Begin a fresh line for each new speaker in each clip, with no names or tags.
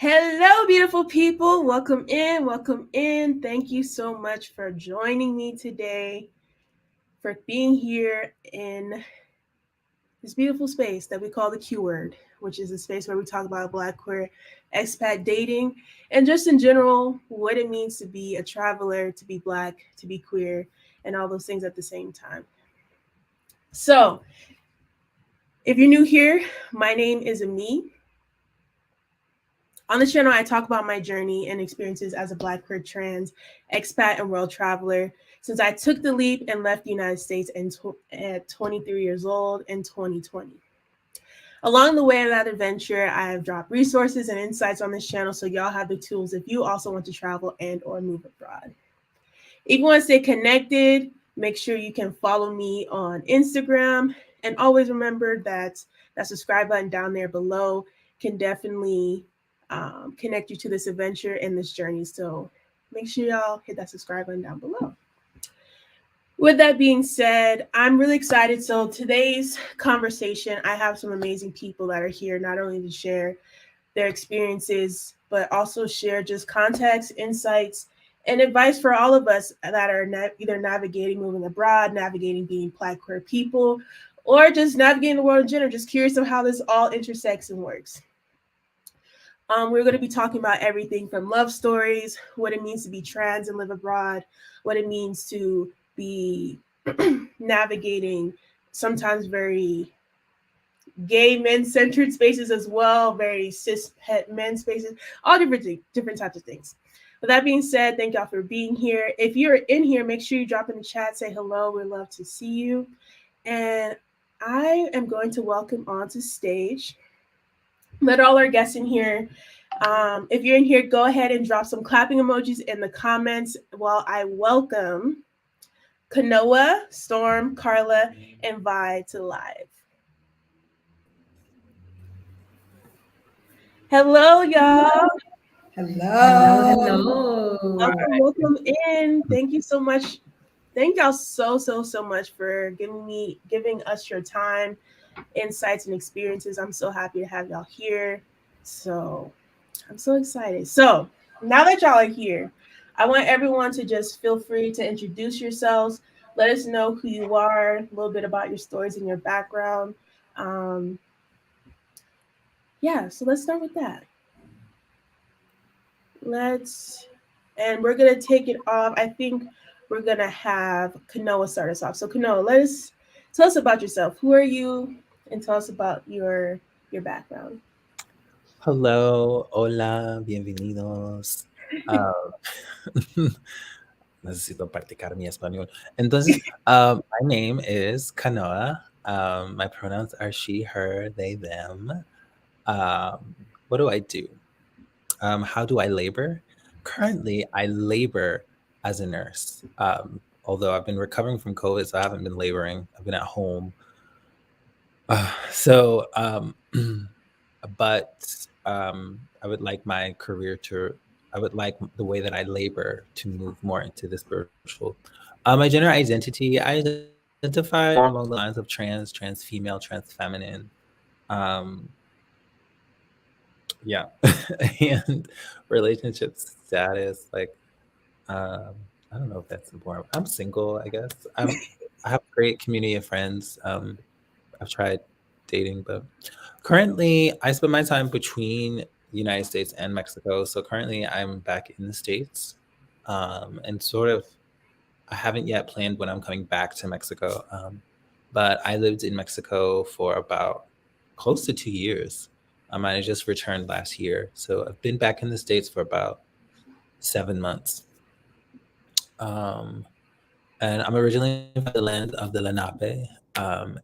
Hello, beautiful people. Welcome in. Welcome in. Thank you so much for joining me today, for being here in this beautiful space that we call the Q word, which is a space where we talk about Black queer expat dating and just in general what it means to be a traveler, to be Black, to be queer, and all those things at the same time. So, if you're new here, my name is Ami. On this channel, I talk about my journey and experiences as a Black queer trans expat and world traveler since I took the leap and left the United States at 23 years old in 2020. Along the way of that adventure, I have dropped resources and insights on this channel so y'all have the tools if you also want to travel and or move abroad. If you want to stay connected, make sure you can follow me on Instagram, and always remember that subscribe button down there below can definitely connect you to this adventure and this journey. So make sure y'all hit that subscribe button down below. With that being said, I'm really excited. So today's conversation, I have some amazing people that are here not only to share their experiences, but also share just context, insights, and advice for all of us that are either navigating moving abroad, navigating being Black queer people, or just navigating the world in general, just curious of how this all intersects and works. We're going to be talking about everything from love stories, what it means to be trans and live abroad, what it means to be navigating sometimes very gay men-centered spaces as well, very cis het men spaces, all different types of things. With that being said, thank y'all for being here. If you're in here, make sure you drop in the chat, say hello. We'd love to see you. And I am going to welcome onto stage. Let all our guests in here. If you're in here, go ahead and drop some clapping emojis in the comments while I welcome Kanoa, Storm, Karla, and Vi to live. Hello, y'all.
Hello.
Welcome in. Thank you so much. Thank y'all so much for giving us your time, insights, and experiences. I'm so happy to have y'all here. So I'm so excited. So now that y'all are here, I want everyone to just feel free to introduce yourselves. Let us know who you are, a little bit about your stories and your background. Um, yeah, so let's start with that. And we're gonna take it off. I think we're gonna have Kanoa start us off. So Kanoa, tell us about yourself. Who are you? And tell us about your background.
Hello, hola, bienvenidos. Necesito practicar mi español. Entonces, my name is Kanoa. My pronouns are she, her, they, them. What do I do? How do I labor? Currently, I labor as a nurse. Although I've been recovering from COVID, so I haven't been laboring. I've been at home. But I would like my career I would like the way that I labor to move more into the spiritual. My gender identity, I identify more along the lines of trans female, trans feminine. Yeah. And relationship status, like, I don't know if that's important. I'm single, I guess. I have a great community of friends. I've tried dating, but currently I spend my time between the United States and Mexico. So currently I'm back in the States, and sort of I haven't yet planned when I'm coming back to Mexico. But I lived in Mexico for about close to 2 years. I just returned last year, so I've been back in the States for about 7 months. Um, and I'm originally from the land of the Lenape,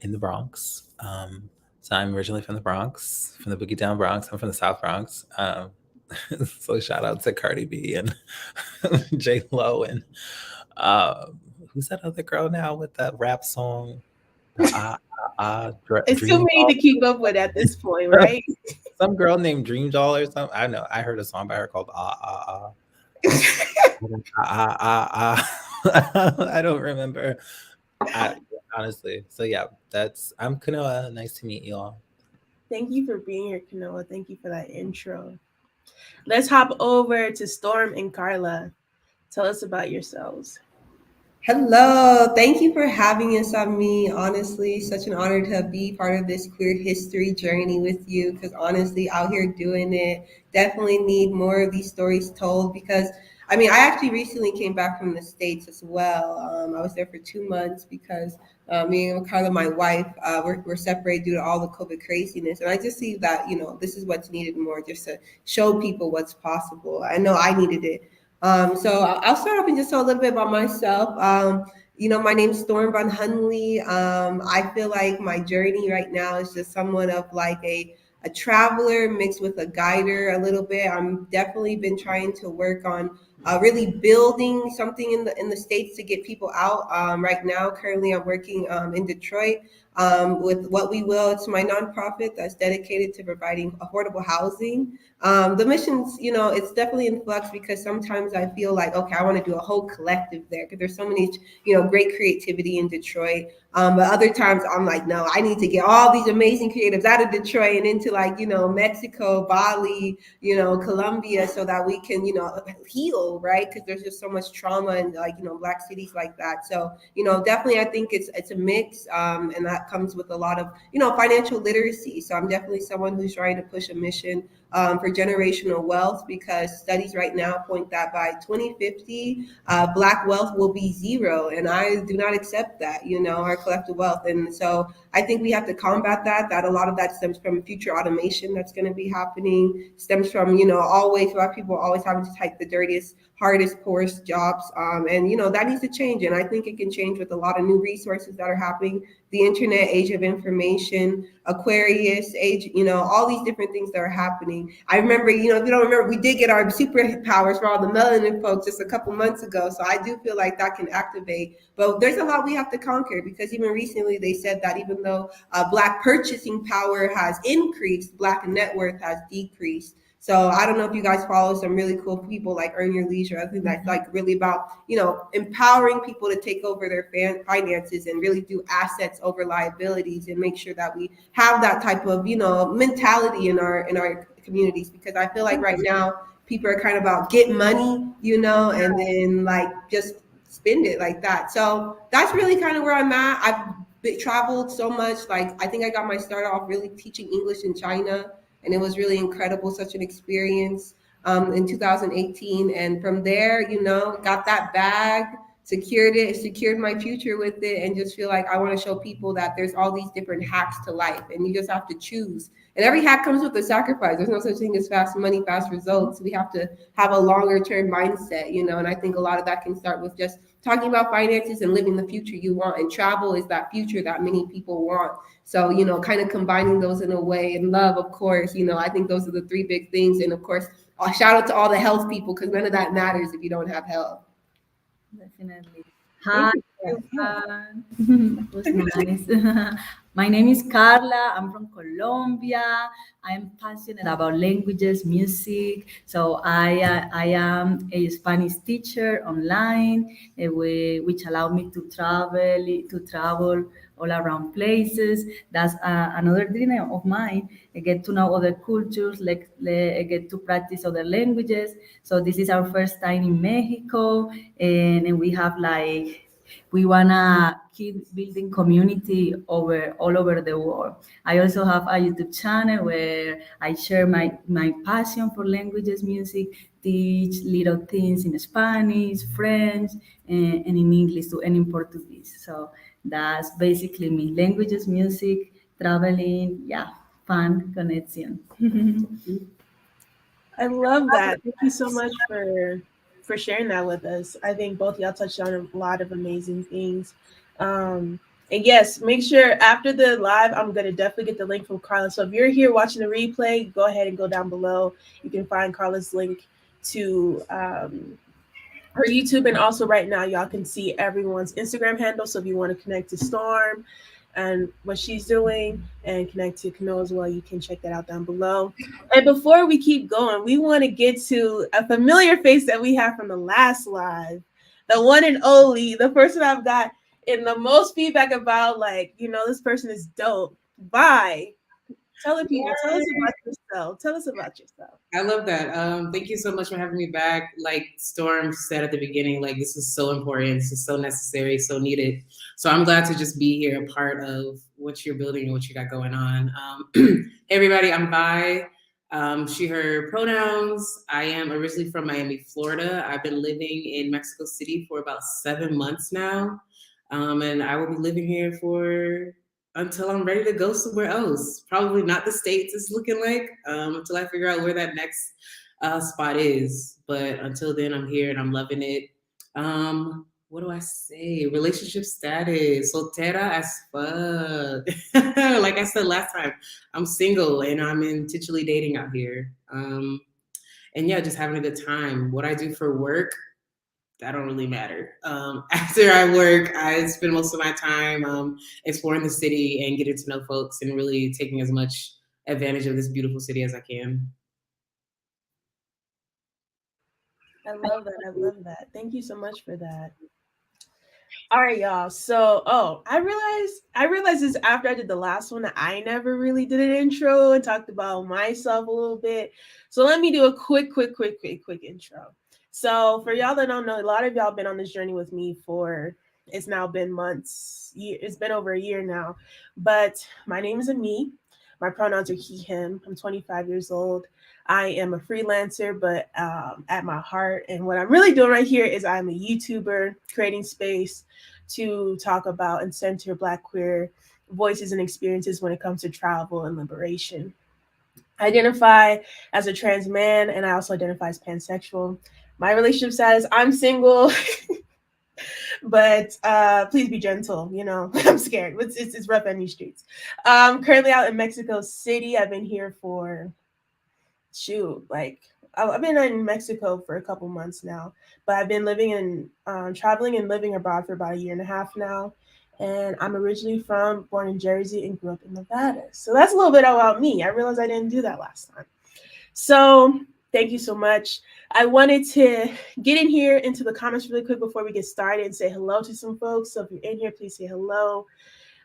in the Bronx. So I'm originally from the Bronx, from the Boogie Down Bronx. I'm from the South Bronx. So shout out to Cardi B and J Lo and who's that other girl now with that rap song? The
It's too
Dream
many
Doll.
to keep up with at this point, right?
Some girl named Dream Doll or something. I know. I heard a song by her called I don't remember. I, honestly. So yeah, I'm Kanoa. Nice to meet you all.
Thank you for being here, Kanoa. Thank you for that intro. Let's hop over to Storm and Karla. Tell us about yourselves.
Hello, thank you for having us on me. Honestly, such an honor to be part of this queer history journey with you because honestly, out here doing it, definitely need more of these stories told because I actually recently came back from the States as well. I was there for 2 months because me and Carla, my wife, we're separated due to all the COVID craziness. And I just see that, this is what's needed more just to show people what's possible. I know I needed it. So I'll start off and just tell a little bit about myself. My name's Storm.vonhundley. I feel like my journey right now is just somewhat of like a traveler mixed with a guider a little bit. I'm definitely been trying to work on really building something in the States to get people out. Right now, currently, I'm working in Detroit with What We Will. It's my nonprofit that's dedicated to providing affordable housing. The missions, it's definitely in flux because sometimes I feel like, okay, I want to do a whole collective there because there's so many, great creativity in Detroit. But other times I'm like, no, I need to get all these amazing creatives out of Detroit and into like, Mexico, Bali, Colombia, so that we can, heal, right? Because there's just so much trauma in like, Black cities like that. So, definitely I think it's a mix, and that comes with a lot of, financial literacy. So I'm definitely someone who's trying to push a mission for generational wealth because studies right now point that by 2050, Black wealth will be zero. And I do not accept that, our collective wealth. And so I think we have to combat that a lot of that stems from future automation that's going to be happening, stems from, always Black people always having to type the dirtiest, hardest, poorest jobs. And, that needs to change. And I think it can change with a lot of new resources that are happening, the internet, age of information, Aquarius, age, all these different things that are happening. I remember, if you don't remember, we did get our superpowers for all the melanin folks just a couple months ago. So I do feel like that can activate. But there's a lot we have to conquer because even recently they said that even though Black purchasing power has increased, Black net worth has decreased. So I don't know if you guys follow some really cool people like Earn Your Leisure. I think that's like really about, empowering people to take over their finances and really do assets over liabilities and make sure that we have that type of, mentality in our communities. Because I feel like right now people are kind of about get money, and then like just spend it like that. So that's really kind of where I'm at. I've traveled so much. Like I think I got my start off really teaching English in China, and it was really incredible, such an experience in 2018. And from there, got that bag, secured my future with it, and just feel like I want to show people that there's all these different hacks to life, and you just have to choose. And every hack comes with a sacrifice. There's no such thing as fast money, fast results. We have to have a longer term mindset, and I think a lot of that can start with just talking about finances and living the future you want. And travel is that future that many people want. So, kind of combining those in a way, and love, of course, I think those are the three big things. And of course, shout out to all the health people because none of that matters if you don't have health.
Definitely. Hi, everyone. It was nice. My name is Karla. I'm from Colombia. I'm passionate about languages, music. So I am a Spanish teacher online, which allowed me to travel all around places. That's another dream of mine. I get to know other cultures, I get to practice other languages. So this is our first time in Mexico, and we have we wanna keep building community all over the world. I also have a YouTube channel where I share my passion for languages, music, teach little things in Spanish, French, and in English too, and in Portuguese. So that's basically me: languages, music, traveling, yeah, fun connection.
I love that. Thank you so much for sharing that with us. I think both y'all touched on a lot of amazing things. And yes, make sure after the live, I'm gonna definitely get the link from Karla. So if you're here watching the replay, go ahead and go down below. You can find Karla's link to her YouTube, and also right now y'all can see everyone's Instagram handle. So if you want to connect to Storm and what she's doing and connect to Kanoa as well, you can check that out down below. And before we keep going, we want to get to a familiar face that we have from the last live, the one and only, the person I've got in the most feedback about, like, this person is dope. Bye. Tell the people, tell us about yourself. Tell us about yourself.
I love that. Thank you so much for having me back. Like Storm said at the beginning, like this is so important. This is so necessary, so needed. So I'm glad to just be here, a part of what you're building and what you got going on. Hey everybody, I'm Vi. She, her pronouns. I am originally from Miami, Florida. I've been living in Mexico City for about 7 months now. And I will be living here for until I'm ready to go somewhere else. Probably not the States, it's looking like, until I figure out where that next spot is. But until then, I'm here and I'm loving it. What do I say? Relationship status, soltera as fuck. Like I said last time, I'm single and I'm intentionally dating out here. And yeah, just having a good time. What I do for work, that don't really matter. After I work, I spend most of my time exploring the city and getting to know folks and really taking as much advantage of this beautiful city as I can.
I love that. I love that. Thank you so much for that. All right, y'all. So, I realized this after I did the last one that I never really did an intro and talked about myself a little bit. So let me do a quick intro. So for y'all that don't know, a lot of y'all been on this journey with me for, it's now been months. It's been over a year now. But my name is Ami. My pronouns are he, him. I'm 25 years old. I am a freelancer, but at my heart, and what I'm really doing right here is I'm a YouTuber creating space to talk about and center Black queer voices and experiences when it comes to travel and liberation. I identify as a trans man, and I also identify as pansexual. My relationship status, I'm single, but please be gentle. You know, I'm scared. It's rough on these streets. Currently out in Mexico City. I've been here for like I've been in Mexico for a couple months now, but I've been living in traveling and living abroad for about a year and a half now. And I'm originally born in Jersey and grew up in Nevada. So that's a little bit about me. I realized I didn't do that last time. So thank you so much. I wanted to get in here into the comments really quick before we get started and say hello to some folks. So if you're in here, please say hello.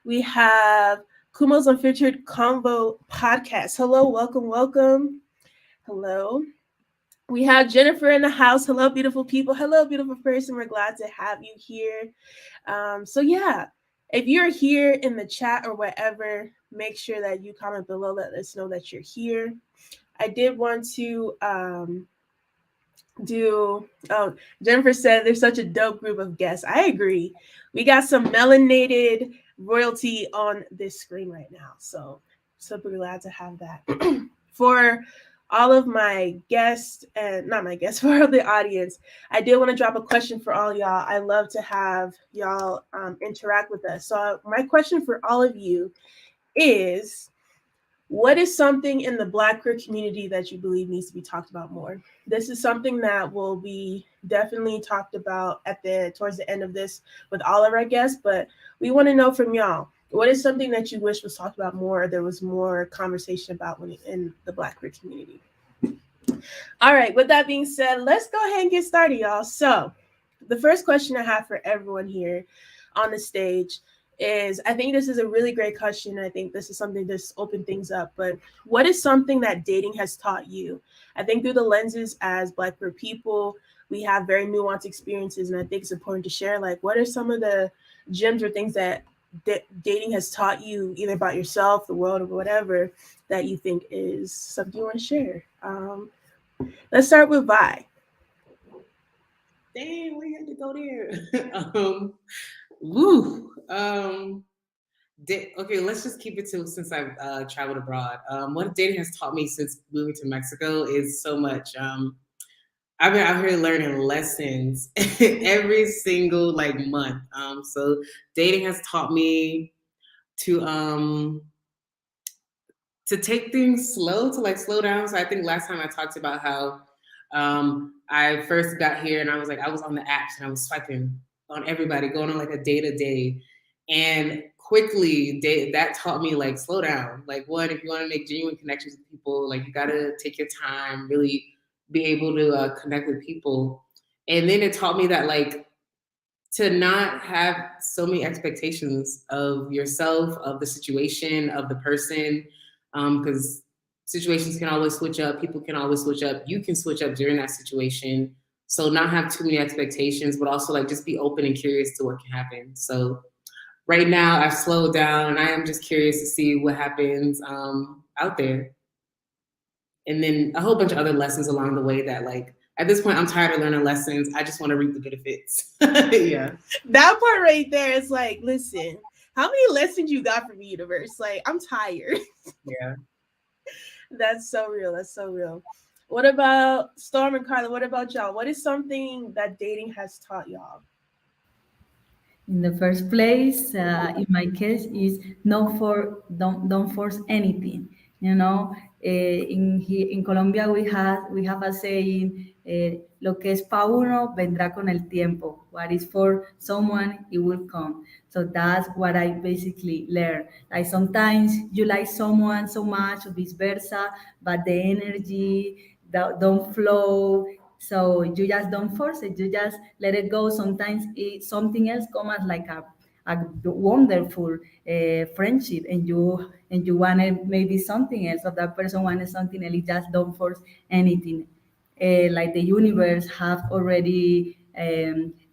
We have Kumo's Unfiltered Convo podcast. Hello, welcome. Hello. We have Jennifer in the house. Hello, beautiful people. Hello, beautiful person. We're glad to have you here. So yeah, if you're here in the chat or whatever, make sure that you comment below. Let us know that you're here. I did want to Jennifer said there's such a dope group of guests. I agree. We got some melanated royalty on this screen right now. So super glad to have that. For all of my guests, and not my guests, for all the audience, I did want to drop a question for all y'all. I love to have y'all interact with us. So my question for all of you is, what is something in the Black queer community that you believe needs to be talked about more? This is something that will be definitely talked about towards the end of this with all of our guests, but we want to know from y'all, what is something that you wish was talked about more, or there was more conversation about in the Black queer community? All right, with that being said, let's go ahead and get started, y'all. So the first question I have for everyone here on the stage is, I think this is a really great question. I think this is something that's opened things up, but what is something that dating has taught you? I think through the lenses as Black queer people, we have very nuanced experiences, and I think it's important to share, like, what are some of the gems or things that dating has taught you, either about yourself, the world, or whatever, that you think is something you want to share? Let's start with Vi.
Dang, we had to go there. Woo. Okay, let's just keep it to, since I've traveled abroad. What dating has taught me since moving to Mexico is so much. I've been out here learning lessons every single month. So dating has taught me to take things slow, to slow down. So I think last time I talked about how I first got here and I was on the apps and I was swiping on everybody, going on a day to day. And quickly that taught me slow down. One, if you want to make genuine connections with people, you got to take your time, really be able to connect with people. And then it taught me that to not have so many expectations of yourself, of the situation, of the person, because situations can always switch up. People can always switch up. You can switch up during that situation. So not have too many expectations, but also like just be open and curious to what can happen. So right now I've slowed down and I am just curious to see what happens out there. And then a whole bunch of other lessons along the way that like, at this point, I'm tired of learning lessons. I just want to reap the benefits. Yeah.
That part right there is like, listen, how many lessons you got from the universe? Like, I'm tired.
Yeah.
That's so real. That's so real. What about Storm and Karla? What about y'all? What is something that dating has taught y'all?
In the first place, in my case, is don't force anything. You know, in Colombia we have a saying, "Lo que es pa uno vendrá con el tiempo." What is for someone, it will come. So that's what I basically learned. Like sometimes you like someone so much, or vice versa, but the energy don't flow. So you just don't force it. You just let it go. Sometimes something else comes as like a wonderful friendship, and you wanted maybe something else, or that person wanted something else. You just don't force anything. Like the universe have already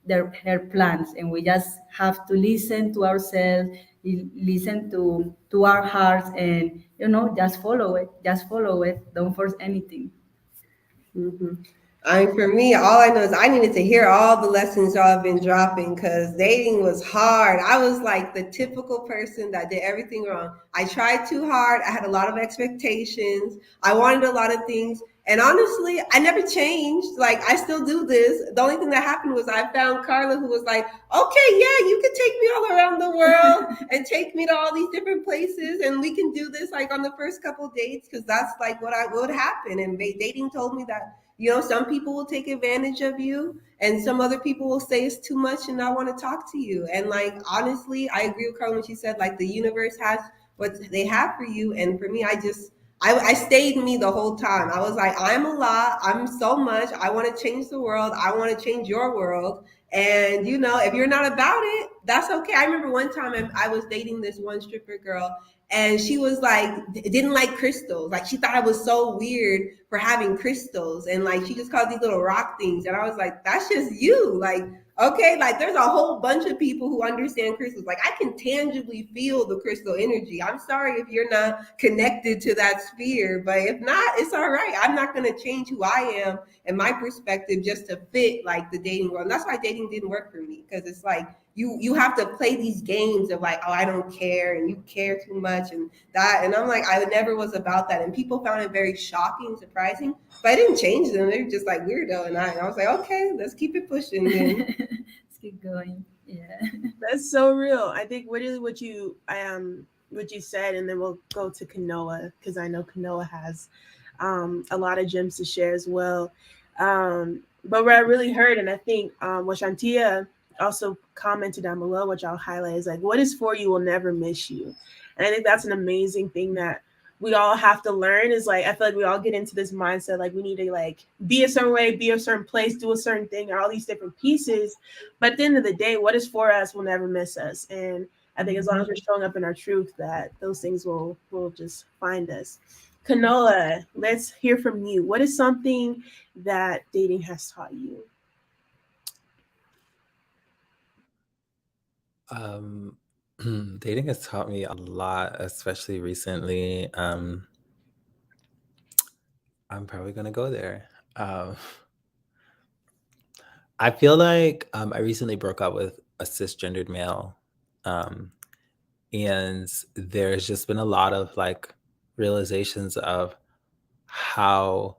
their plans, and we just have to listen to ourselves, listen to our hearts, and just follow it. Just follow it. Don't force anything.
Mm-hmm. I mean, for me, all I know is I needed to hear all the lessons y'all have been dropping because dating was hard. I was like the typical person that did everything wrong. I tried too hard. I had a lot of expectations. I wanted a lot of things. And honestly, I never changed. Like, I still do this. The only thing that happened was I found Karla, who was like, okay, yeah, you can take me all around the world and take me to all these different places. And we can do this like on the first couple dates because that's like what would happen. And dating told me that some people will take advantage of you and some other people will say it's too much and not want to talk to you. And like, honestly, I agree with Karla when she said like the universe has what they have for you. And for me, I stayed me the whole time. I was like, I'm a lot. I'm so much. I want to change the world. I want to change your world. And if you're not about it, that's okay. I remember one time I was dating this one stripper girl, and she was like, didn't like crystals. Like, she thought I was so weird for having crystals, and like she just called these little rock things. And I was like, that's just you. Like, okay, like there's a whole bunch of people who understand crystals. Like, I can tangibly feel the crystal energy. I'm sorry if you're not connected to that sphere, but if not, it's all right. I'm not going to change who I am and my perspective just to fit like the dating world. And that's why dating didn't work for me, because it's like you have to play these games of like, oh, I don't care and you care too much and that. And I'm like, I never was about that. And people found it very shocking, surprising, but I didn't change them. They were just like weirdo. And I was like, okay, let's keep it pushing then.
Let's keep going. Yeah.
That's so real. I think literally what you said, and then we'll go to Kanoa because I know Kanoa has a lot of gems to share as well. But what I really heard, and I think what Shantia also commented down below, which I'll highlight, is like, what is for you will never miss you. And I think that's an amazing thing that we all have to learn. Is like, I feel like we all get into this mindset, like we need to like be a certain way, be a certain place, do a certain thing, or all these different pieces. But at the end of the day, what is for us will never miss us. And I think as long as we're showing up in our truth, that those things will just find us. Kanoa, let's hear from you. What is something that dating has taught you?
Dating has taught me a lot, especially recently. I'm probably gonna go there. I feel like I recently broke up with a cisgendered male, and there's just been a lot of like realizations of how,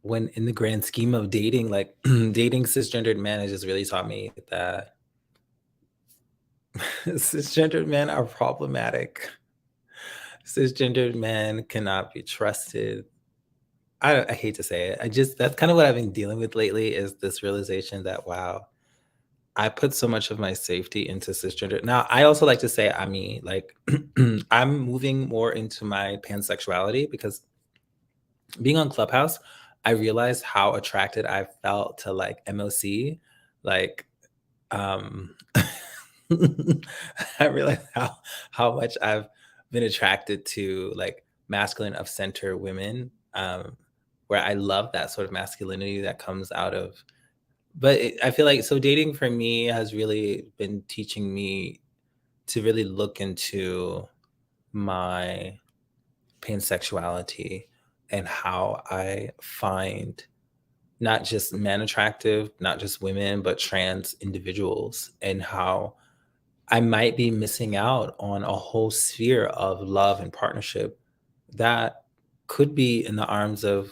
when in the grand scheme of dating, like dating cisgendered men has just really taught me that cisgendered men are problematic. Cisgendered men cannot be trusted. I hate to say it. That's kind of what I've been dealing with lately, is this realization that, wow, I put so much of my safety into cisgender. Now, I also like to say, I mean, like, I'm moving more into my pansexuality because being on Clubhouse, I realized how attracted I felt to like MOC. Like, I realized how much I've been attracted to like masculine of center women, where I love that sort of masculinity that comes out of. But I feel like, so dating for me has really been teaching me to really look into my pansexuality and how I find not just men attractive, not just women, but trans individuals, and how I might be missing out on a whole sphere of love and partnership that could be in the arms of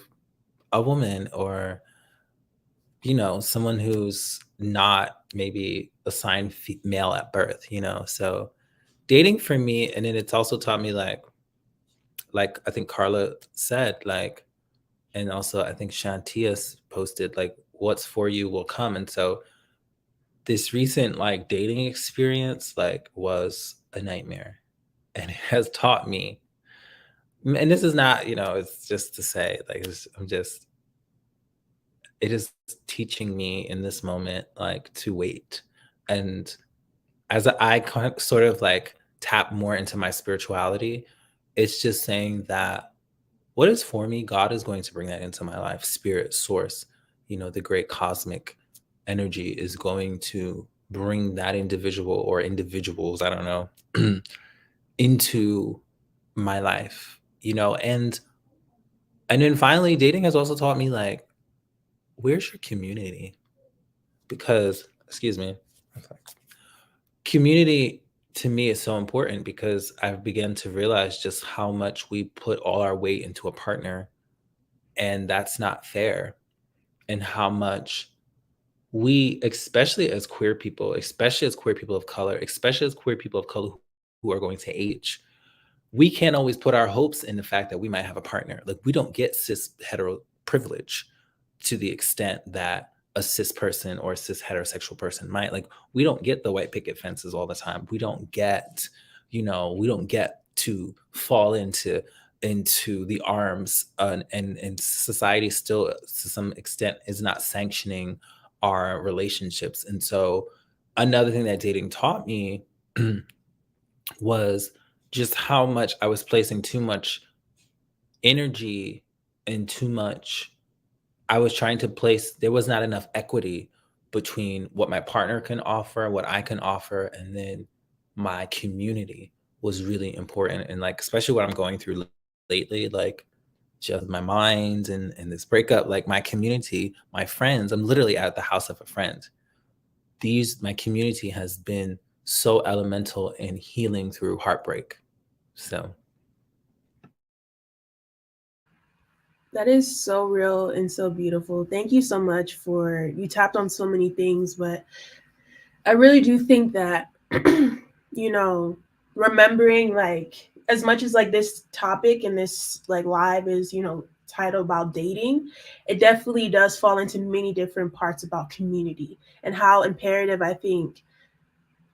a woman, or, you know, someone who's not maybe assigned male at birth, you know? So dating for me, and then it's also taught me like I think Karla said, like, and also I think Shantia's posted, like, what's for you will come. And so this recent like dating experience like was a nightmare, and it has taught me, and this is not, you know, it's just to say, like, it is teaching me in this moment like to wait. And as sort of like tap more into my spirituality, it's just saying that what is for me, God is going to bring that into my life. Spirit, source, you know, the great cosmic energy is going to bring that individual or individuals, I don't know, into my life, you know. And then finally, dating has also taught me, like, where's your community? Because, excuse me, community to me is so important, because I've begun to realize just how much we put all our weight into a partner, and that's not fair. And how much we, especially as queer people, especially as queer people of color, especially as queer people of color who are going to age, we can't always put our hopes in the fact that we might have a partner. Like, we don't get cis hetero privilege to the extent that a cis person or a cis heterosexual person might. Like, we don't get the white picket fences all the time. We don't get, you know, we don't get to fall into the arms, and society still to some extent is not sanctioning our relationships. And so another thing that dating taught me was just how much I was placing too much energy and too much, I was trying to place, there was not enough equity between what my partner can offer, what I can offer, and then my community was really important. And like, especially what I'm going through lately, like just my mind and this breakup, like my community, my friends, I'm literally at the house of a friend. My community has been so elemental in healing through heartbreak. So
That is so real and so beautiful. Thank you so much you tapped on so many things, but I really do think that, you know, remembering, like, as much as like this topic and this like live is, you know, titled about dating, it definitely does fall into many different parts about community and how imperative I think.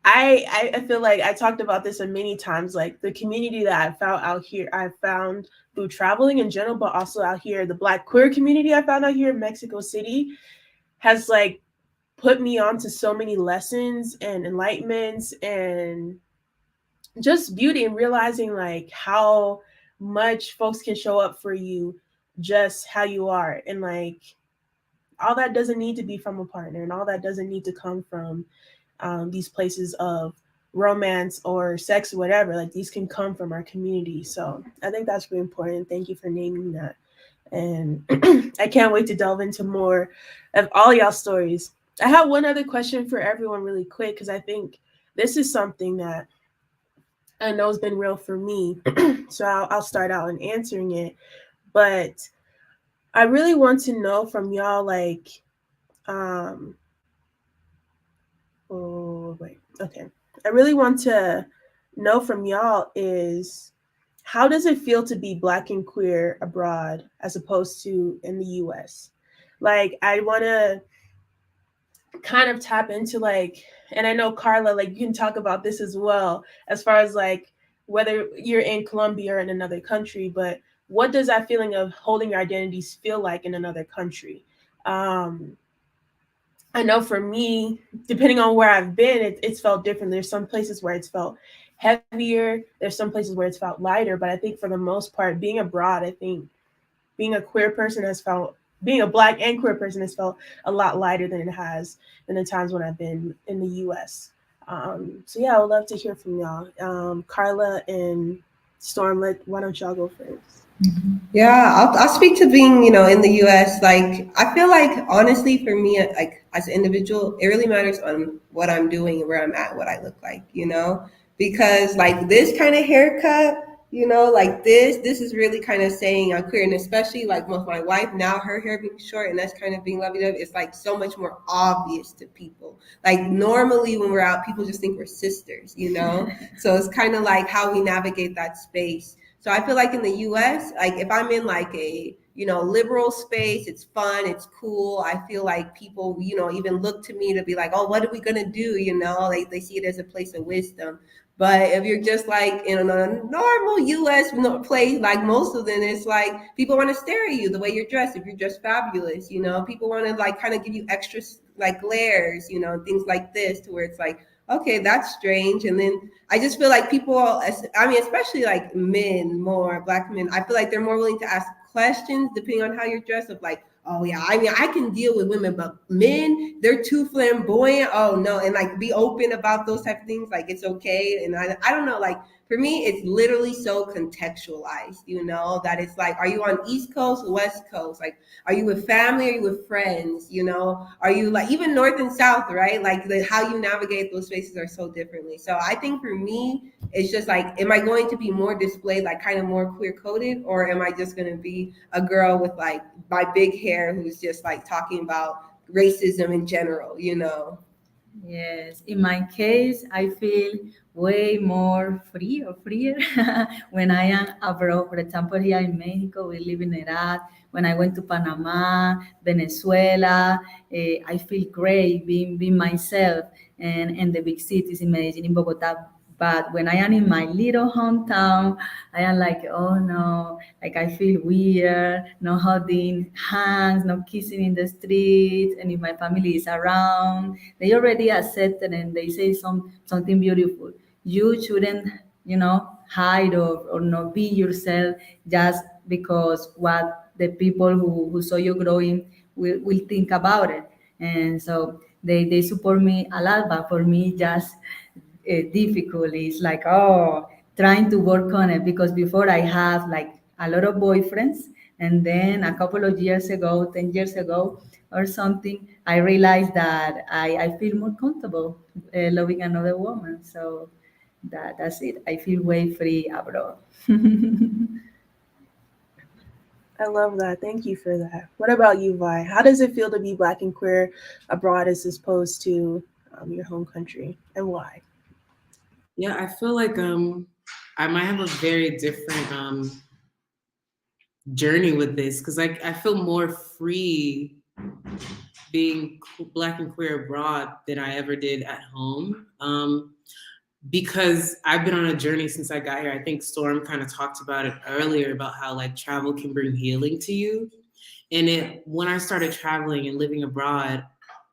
I feel like I talked about this many times, like the community that I found out here, I found through traveling in general, but also out here, the Black queer community I found out here in Mexico City has like put me on to so many lessons and enlightenments and just beauty, and realizing like how much folks can show up for you just how you are. And like, all that doesn't need to be from a partner, and all that doesn't need to come from these places of romance or sex or whatever. Like, these can come from our community. So I think that's really important. Thank you for naming that. And I can't wait to delve into more of all y'all stories. I have one other question for everyone really quick, because I think this is something that I know has been real for me. So I'll start out in answering it. But I really want to know from y'all, like, oh, wait. Okay. I really want to know from y'all is, how does it feel to be Black and queer abroad as opposed to in the US? Like, I want to kind of tap into, like, and I know Karla, like, you can talk about this as well, as far as like whether you're in Colombia or in another country, but what does that feeling of holding your identities feel like in another country? I know for me, depending on where I've been, it's felt different. There's some places where it's felt heavier. There's some places where it's felt lighter, but I think for the most part, being abroad, I think being a queer person has felt, being a Black and queer person has felt a lot lighter than it has in the times when I've been in the U.S. So yeah, I would love to hear from y'all. Karla and Storm, why don't y'all go first?
Yeah, I'll speak to being, in the US. Like, I feel like, honestly, for me, like, as an individual, it really matters on what I'm doing and where I'm at, what I look like, because, like, this kind of haircut, like this is really kind of saying I'm queer. And especially, like, with my wife, now her hair being short and that's kind of being lovey-dovey, it's, like, so much more obvious to people. Like, normally when we're out, people just think we're sisters, So it's kind of like how we navigate that space. So I feel like in the US, like if I'm in like a, liberal space, it's fun, it's cool. I feel like people, even look to me to be like, oh, what are we gonna do? Like they see it as a place of wisdom. But if you're just like in a normal US place, like most of them, it's like people want to stare at you the way you're dressed. If you're just fabulous, people want to like kind of give you extra like glares, things like this, to where it's like, okay, that's strange. And then I just feel like people, I mean, especially like men, more Black men, I feel like they're more willing to ask questions depending on how you're dressed, of like, oh yeah, I mean, I can deal with women, but men, they're too flamboyant. Oh no. And like be open about those type of things. Like it's okay. And I don't know, like for me, it's literally so contextualized, that it's like, are you on East Coast, West Coast? Like, are you with family? Are you with friends? Are you like even North and South, right? Like how you navigate those spaces are so differently. So I think for me, it's just like, am I going to be more displayed, like kind of more queer coded, or am I just going to be a girl with like my big hair who's just like talking about racism in general,
Yes, in my case, I feel way more free or freer when I am abroad. For example, here in Mexico, we live in Iraq. When I went to Panama, Venezuela, I feel great being myself and in the big cities in Medellin, in Bogota. But when I am in my little hometown, I am like, oh no, like I feel weird, no holding hands, no kissing in the streets. And if my family is around, they already accept it and they say something beautiful. You shouldn't, hide or not be yourself just because what the people who saw you growing will think about it. And so they support me a lot, but for me, just difficult. It's like, oh, trying to work on it because before I had like a lot of boyfriends. And then a couple of years ago, 10 years ago or something, I realized that I feel more comfortable loving another woman. So that's it. I feel way free abroad.
I love that. Thank you for that. What about you, Vi? How does it feel to be Black and queer abroad as opposed to your home country, and why?
Yeah, I feel like I might have a very different journey with this because I feel more free being Black and queer abroad than I ever did at home. Because I've been on a journey since I got here. I think Storm kind of talked about it earlier about how like travel can bring healing to you. And when I started traveling and living abroad,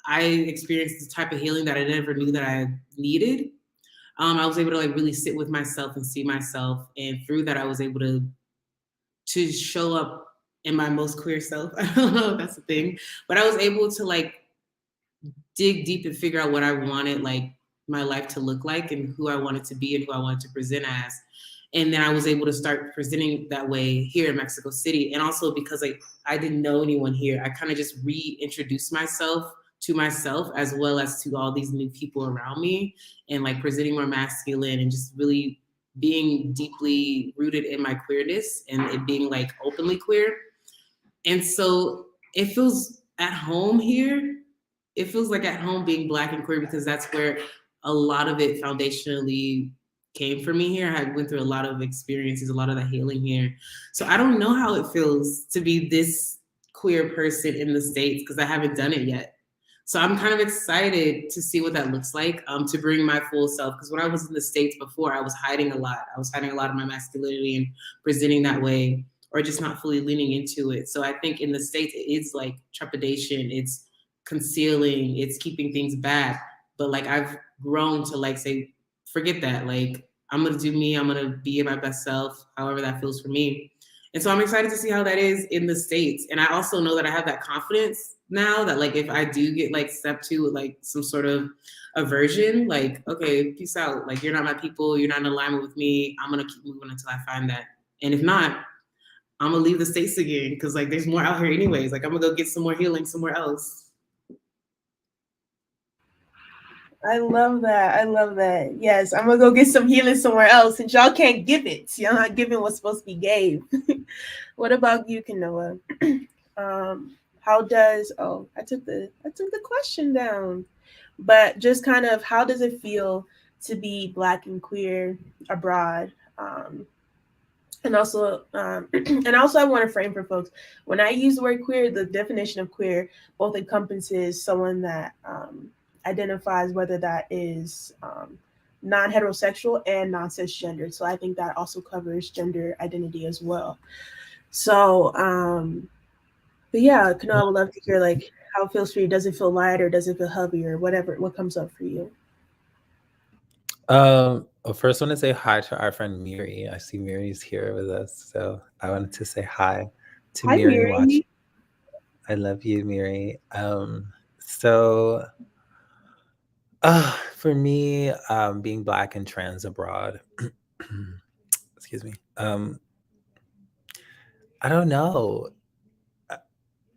I experienced the type of healing that I never knew that I needed. I was able to like really sit with myself and see myself, and through that, I was able to show up in my most queer self. I don't know if that's a thing, but I was able to like dig deep and figure out what I wanted like my life to look like and who I wanted to be and who I wanted to present as. And then I was able to start presenting that way here in Mexico City. And also because like I didn't know anyone here, I kind of just reintroduced myself to myself as well as to all these new people around me, and like presenting more masculine and just really being deeply rooted in my queerness and it being like openly queer. And so it feels at home here. It feels like at home being Black and queer because that's where a lot of it foundationally came for me here. I went through a lot of experiences, a lot of the healing here. So I don't know how it feels to be this queer person in the States because I haven't done it yet. So I'm kind of excited to see what that looks like, to bring my full self. Because when I was in the States before, I was hiding a lot. I was hiding a lot of my masculinity and presenting that way, or just not fully leaning into it. So I think in the States, it is like trepidation, it's concealing, it's keeping things back. But like I've grown to like say, forget that. Like I'm gonna do me. I'm gonna be my best self, however that feels for me. And so I'm excited to see how that is in the States. And I also know that I have that confidence now that like if I do get like step 2 with like some sort of aversion, like, okay, peace out. Like you're not my people, you're not in alignment with me. I'm gonna keep moving until I find that. And if not, I'm gonna leave the States again because like there's more out here anyways. Like I'm gonna go get some more healing somewhere else.
I love that. I love that. Yes, I'm gonna go get some healing somewhere else since y'all can't give it. Y'all not giving what's supposed to be gave. What about you, Kanoa? How does I took the question down. But just kind of how does it feel to be Black and queer abroad? And also I want to frame for folks, when I use the word queer, the definition of queer both encompasses someone that identifies whether that is non-heterosexual and non-cisgendered. So I think that also covers gender identity as well. So but yeah, Kanoa, I would love to hear like how it feels for you. Does it feel light or does it feel heavy or whatever, what comes up for you?
Well, first I want to say hi to our friend Miri. I see Miri's here with us, so I wanted to say hi to
Hi,
Miri
Miri.
watching. I love you, Miri. So for me, being Black and trans abroad, excuse me. I don't know.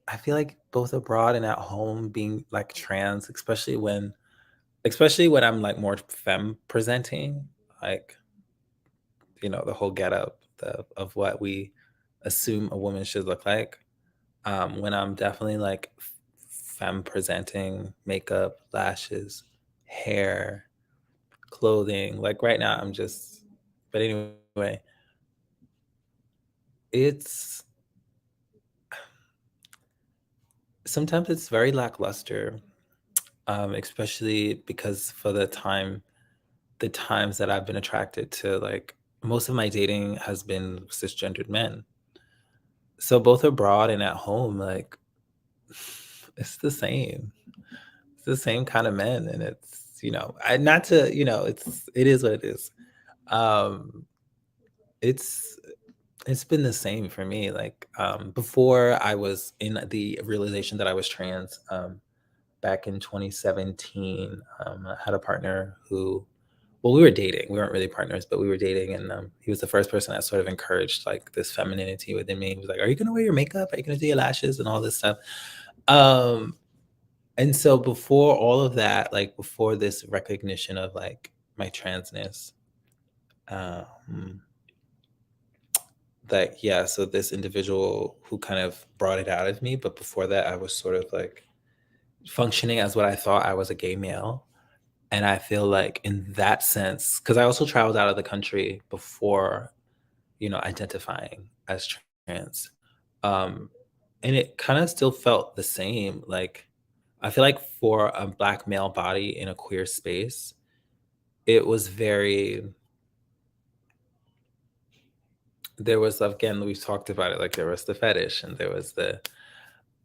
I feel like both abroad and at home, being like trans, especially when I'm like more femme presenting, like, you know, the whole getup of what we assume a woman should look like. When I'm definitely like femme presenting, makeup, lashes, hair, clothing. Like right now, but anyway, sometimes it's very lackluster, especially because for the times that I've been attracted to, like most of my dating has been cisgendered men. So both abroad and at home, like it's the same. It's the same kind of men, and it's, you know, not to, you know, it is what it is. It's been the same for me. Like before I was in the realization that I was trans, back in 2017, I had a partner who, well, we were dating. We weren't really partners, but we were dating, and he was the first person that sort of encouraged like this femininity within me. He was like, "Are you gonna wear your makeup? Are you gonna do your lashes and all this stuff?" And so before all of that, like before this recognition of like my transness, that yeah, so this individual who kind of brought it out of me, but before that, I was sort of like functioning as what I thought I was a gay male. And I feel like in that sense, because I also traveled out of the country before, you know, identifying as trans. And it kind of still felt the same. Like, I feel like for a Black male body in a queer space, it was there was, again, we've talked about it, like there was the fetish and there was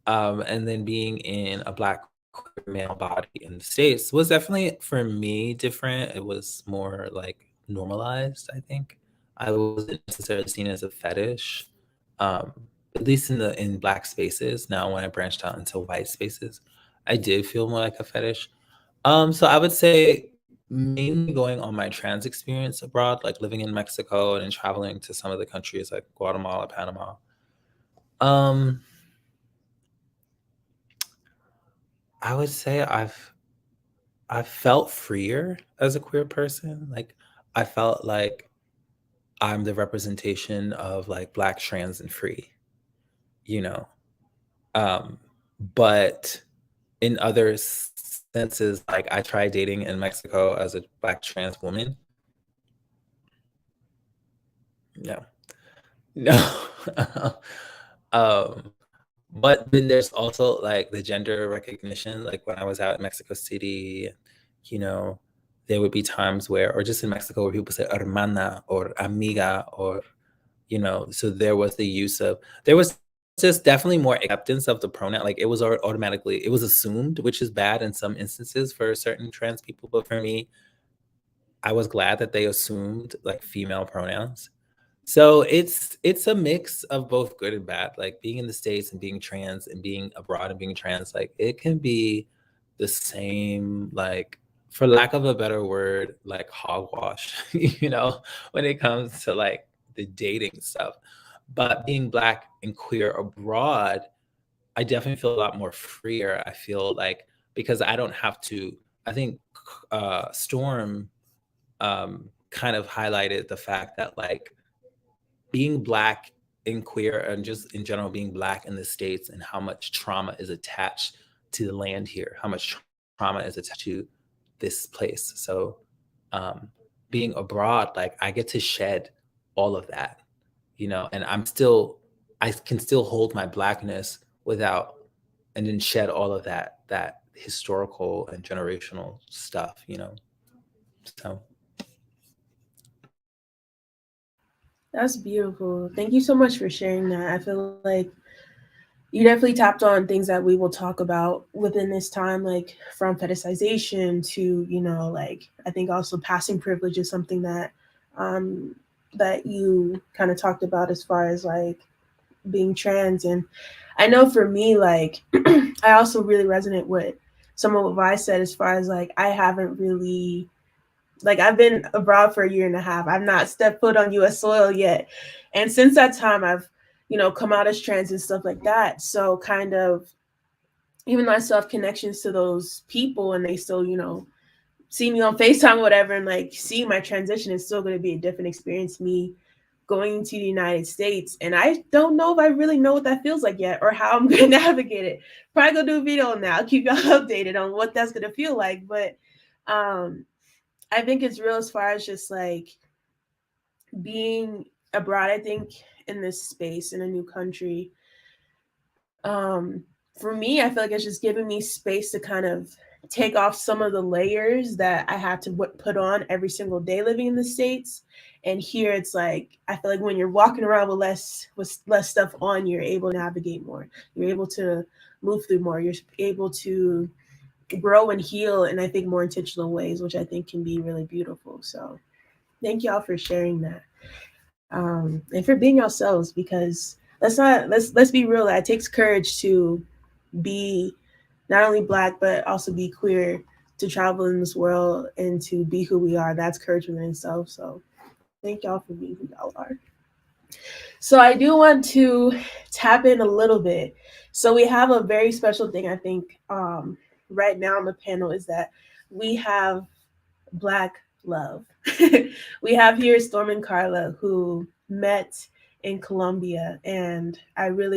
and then being in a Black queer male body in the States was definitely for me different. It was more like normalized, I think. I wasn't necessarily seen as a fetish, um, at least in Black spaces. Now, when I branched out into white spaces, I did feel more like a fetish. So I would say mainly going on my trans experience abroad, like living in Mexico and then traveling to some of the countries like Guatemala, Panama. I would say I've felt freer as a queer person. Like I felt like I'm the representation of like Black, trans, and free, you know. But in other senses, like I tried dating in Mexico as a Black trans woman. No. No. um, but then there's also like the gender recognition. Like when I was out in Mexico City, you know, there would be times where, or just in Mexico, where people say hermana or amiga, or, you know, so there was just definitely more acceptance of the pronoun. Like it was automatically, it was assumed, which is bad in some instances for certain trans people. But for me, I was glad that they assumed like female pronouns. So it's a mix of both good and bad. Like being in the States and being trans and being abroad and being trans, like it can be the same, like for lack of a better word, like hogwash, when it comes to like the dating stuff. But being Black and queer abroad, I definitely feel a lot more freer. I feel like because I don't have to, I think Storm kind of highlighted the fact that like being Black and queer and just in general being Black in the States and how much trauma is attached to the land here, how much trauma is attached to this place. So being abroad, like I get to shed all of that, and I can still hold my Blackness without, and then shed all of that historical and generational stuff, so.
That's beautiful. Thank you so much for sharing that. I feel like you definitely tapped on things that we will talk about within this time, like from fetishization to, like I think also passing privilege is something that that you kind of talked about as far as like being trans. And I know for me, like I also really resonate with some of what Vi said as far as like I haven't really, like I've been abroad for a year and a half. I've not stepped foot on US soil yet. And since that time I've, come out as trans and stuff like that. So kind of, even though I still have connections to those people and they still, see me on FaceTime or whatever, and like see my transition is still going to be a different experience, me going to the United States. And I don't know if I really know what that feels like yet or how I'm going to navigate it. Probably go do a video on that. I'll keep y'all updated on what that's going to feel like. But I think it's real as far as just like being abroad. I think in this space in a new country, for me, I feel like it's just giving me space to kind of take off some of the layers that I had to put on every single day living in the States. And here it's like I feel like when you're walking around with less stuff on, you're able to navigate more. You're able to move through more. You're able to grow and heal in I think more intentional ways, which I think can be really beautiful. So thank y'all for sharing that. And for being yourselves, because let's be real, that it takes courage to be not only Black but also be queer, to travel in this world and to be who we are. That's courage within itself. So thank y'all for being who y'all are. So I do want to tap in a little bit. So we have a very special thing, I think, right now on the panel, is that we have Black love. We have here Storm and Karla, who met in Colombia. And I want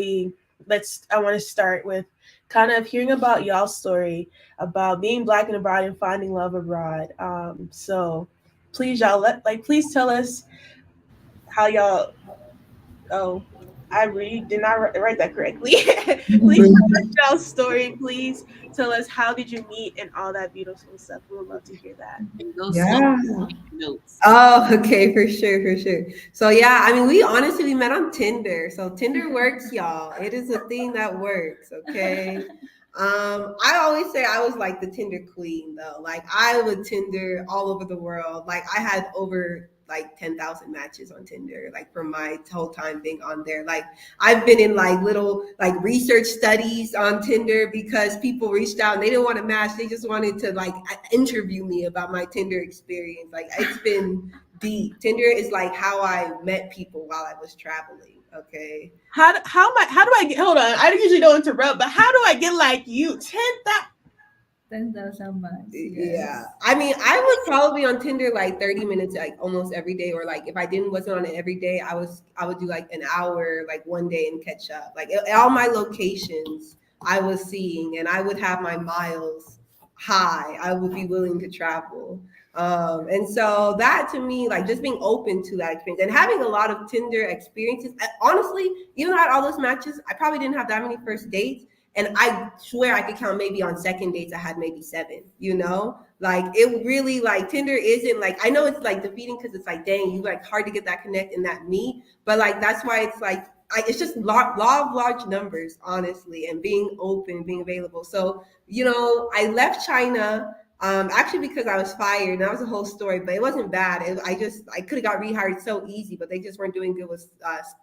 to start with kind of hearing about y'all's story about being Black and abroad and finding love abroad. So please, y'all, please tell us how y'all. Oh, I really did not write that correctly. Please tell us y'all's story. Please tell us how did you meet and all that beautiful stuff. We would love to hear that.
Yeah. Oh, okay, for sure, for sure. So yeah, I mean, we met on Tinder. So Tinder works, y'all. It is a thing that works. Okay. I always say I was like the Tinder queen though. Like I would Tinder all over the world. Like I had over like 10,000 matches on Tinder, like for my whole time being on there. Like I've been in like little like research studies on Tinder because people reached out and they didn't want to match. They just wanted to like interview me about my Tinder experience. Like it's been deep. Tinder is like how I met people while I was traveling. Okay.
How do I get, hold on, I usually don't interrupt, but how do I get like you?
10,000 much. Yes.
Yeah. I mean, I would probably be on Tinder like 30 minutes, like almost every day. Or like if I wasn't on it every day, I would do like an hour, like one day and catch up. Like all my locations I was seeing, and I would have my miles high. I would be willing to travel. And so that to me, like just being open to that experience and having a lot of Tinder experiences. Honestly, even though I had all those matches, I probably didn't have that many first dates. And I swear I could count maybe on second dates, I had maybe 7, like it really like Tinder isn't like, I know it's like defeating because it's like, dang, you like hard to get that connect and that meet. But like, that's why it's like, it's just law of large numbers, honestly, and being open, being available. So, I left China Actually, because I was fired, and that was a whole story, but it wasn't bad. I could have got rehired so easy, but they just weren't doing good with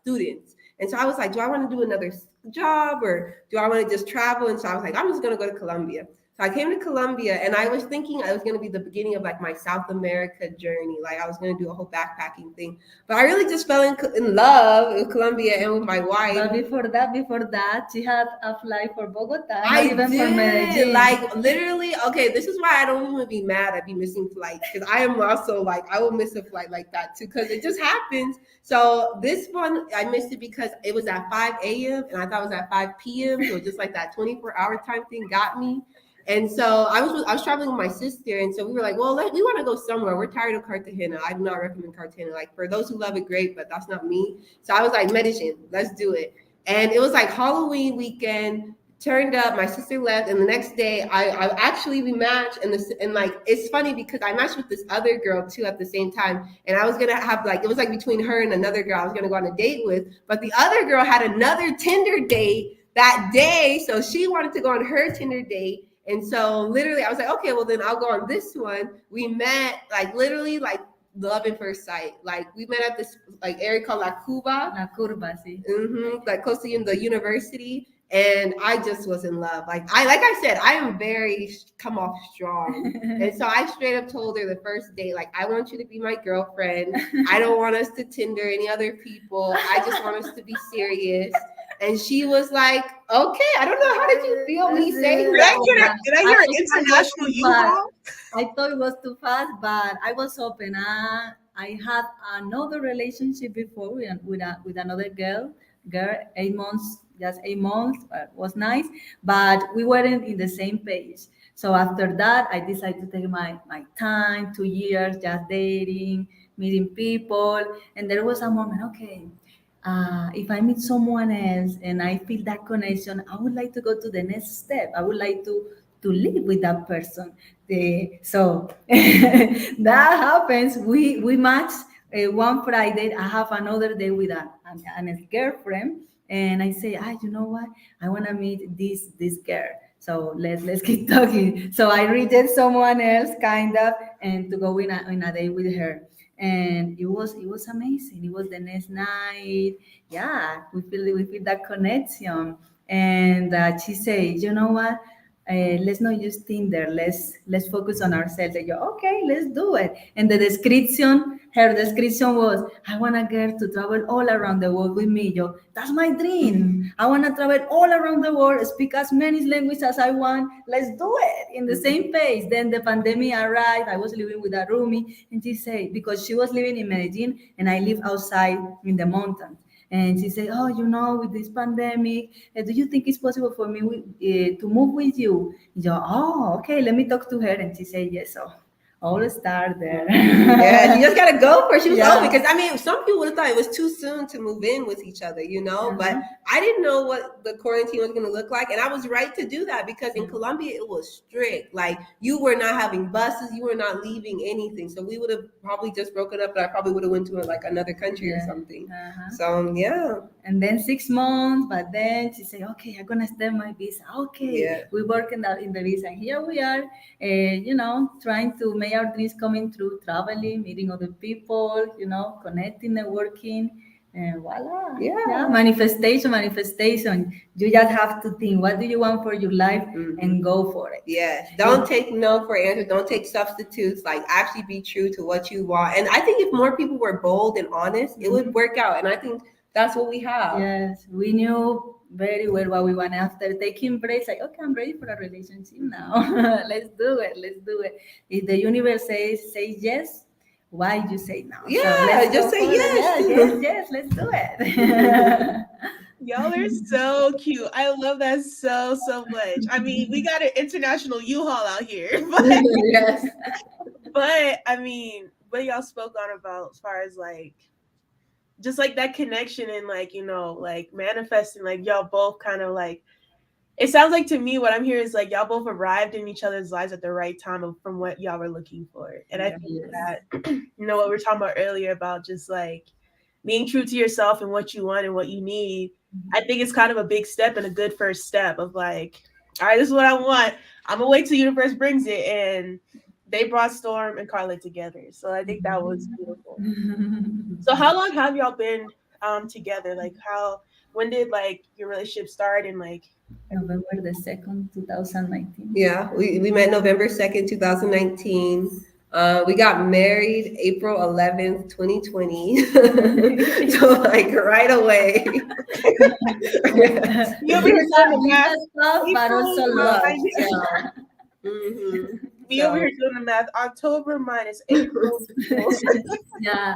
students. And so I was like, do I want to do another job or do I want to just travel? And so I was like, I'm just going to go to Colombia. So I came to Colombia, and I was thinking I was going to be the beginning of like my South America journey. Like I was going to do a whole backpacking thing, but I really just fell in love with Colombia and with my wife.
But before that, she had a flight for Bogota,
I
not even for
did,
Medellin.
like literally. Okay, this is why I don't even be mad at be missing flights, because I am also like I will miss a flight like that too, because it just happens. So this one I missed it because it was at 5 a.m. and I thought it was at 5 p.m. So just like that 24-hour time thing got me. And so I was traveling with my sister, and so we were like, well, we want to go somewhere. We're tired of Cartagena. I do not recommend Cartagena. Like for those who love it, great, but that's not me. So I was like, Medellin, let's do it. And it was like Halloween weekend. Turned up, my sister left, and the next day I actually we matched, and like it's funny because I matched with this other girl too at the same time, and I was gonna have like it was like between her and another girl I was gonna go on a date with, but the other girl had another Tinder date that day, so she wanted to go on her Tinder date. And so literally I was like, okay, well then I'll go on this one. We met like literally like love at first sight. Like we met at this like area called La Cuba.
La Curva, sí.
Like close to the university. And I just was in love. Like I said, I am very come off strong. And so I straight up told her the first date, like, I want you to be my girlfriend. I don't want us to Tinder any other people. I just want us to be serious. And she was like, okay, I don't know. How did you feel me saying that?
Did I hear an international U-Haul?
I thought it was too fast, but I was open. I had another relationship before with another girl, 8 months, just 8 months, was nice, but we weren't in the same page. So after that, I decided to take my time, 2 years, just dating, meeting people. And there was a moment, okay, if I meet someone else and I feel that connection, I would like to go to the next step. I would like to live with that person. So that happens. We match one Friday. I have another day with an girlfriend, and I say, you know what? I want to meet this girl. So let's keep talking. So I reject someone else, kind of, and to go in a day with her. And it was amazing. It was the next night. Yeah, we feel that connection. And she said, you know what? Let's not use Tinder. Let's focus on ourselves. I go, okay, let's do it. And her description was, I want a girl to travel all around the world with me. Yo, that's my dream. I want to travel all around the world, speak as many languages as I want. Let's do it in the same pace. Then the pandemic arrived. I was living with a roomie, and she said, because she was living in Medellin and I live outside in the mountains. And she said, oh, with this pandemic, do you think it's possible for me to move with you? And okay, let me talk to her. And she said, yes. So all start there.
Yeah, you just gotta go for it. She was
Yeah.
open, because I mean, some people would have thought it was too soon to move in with each other, But I didn't know what the quarantine was gonna look like, and I was right to do that because in Colombia it was strict. Like you were not having buses, you were not leaving anything. So we would have probably just broken up, but I probably would have went to like another country or something. So yeah.
And then 6 months, but then she said, okay, I'm gonna extend my visa. Okay, we work in the visa. And here we are, trying to make our dreams coming through, traveling, meeting other people, connecting, networking, and voila. Yeah. Manifestation. You just have to think, what do you want for your life, and go for it.
Yes. Don't take no for answers. Don't take substitutes. Like actually be true to what you want. And I think if more people were bold and honest, it would work out. And I think that's what we have.
Yes, we knew very well what we want. After taking breaks, like, okay, I'm ready for a relationship now. Let's do it. If the universe says yes, why you say no?
Yeah,
so
just say yes.
Yes, let's do it.
Y'all are so cute. I love that so much. I mean, we got an international U-Haul out here. But,
Yes.
But I mean, what y'all spoke on about as far as like just like that connection and like, like manifesting, like y'all both kind of like, it sounds like to me what I'm hearing is like y'all both arrived in each other's lives at the right time from what y'all were looking for. And I think that, what we were talking about earlier about just like being true to yourself and what you want and what you need, I think it's kind of a big step and a good first step of like all right, this is what I want. I'm gonna wait till universe brings it, and they brought Storm and Karla together. So I think that was beautiful. So how long have y'all been together? Like when did like your relationship start and like everything?
November the 2nd, 2019.
Yeah, we met November 2nd, 2019. We got married April 11th, 2020. So like right away.
You over here doing the math?
Business stuff, but also
April
love.
minus,
So.
Mhm.
me over
So
here doing the math. October minus April equals.
Yeah,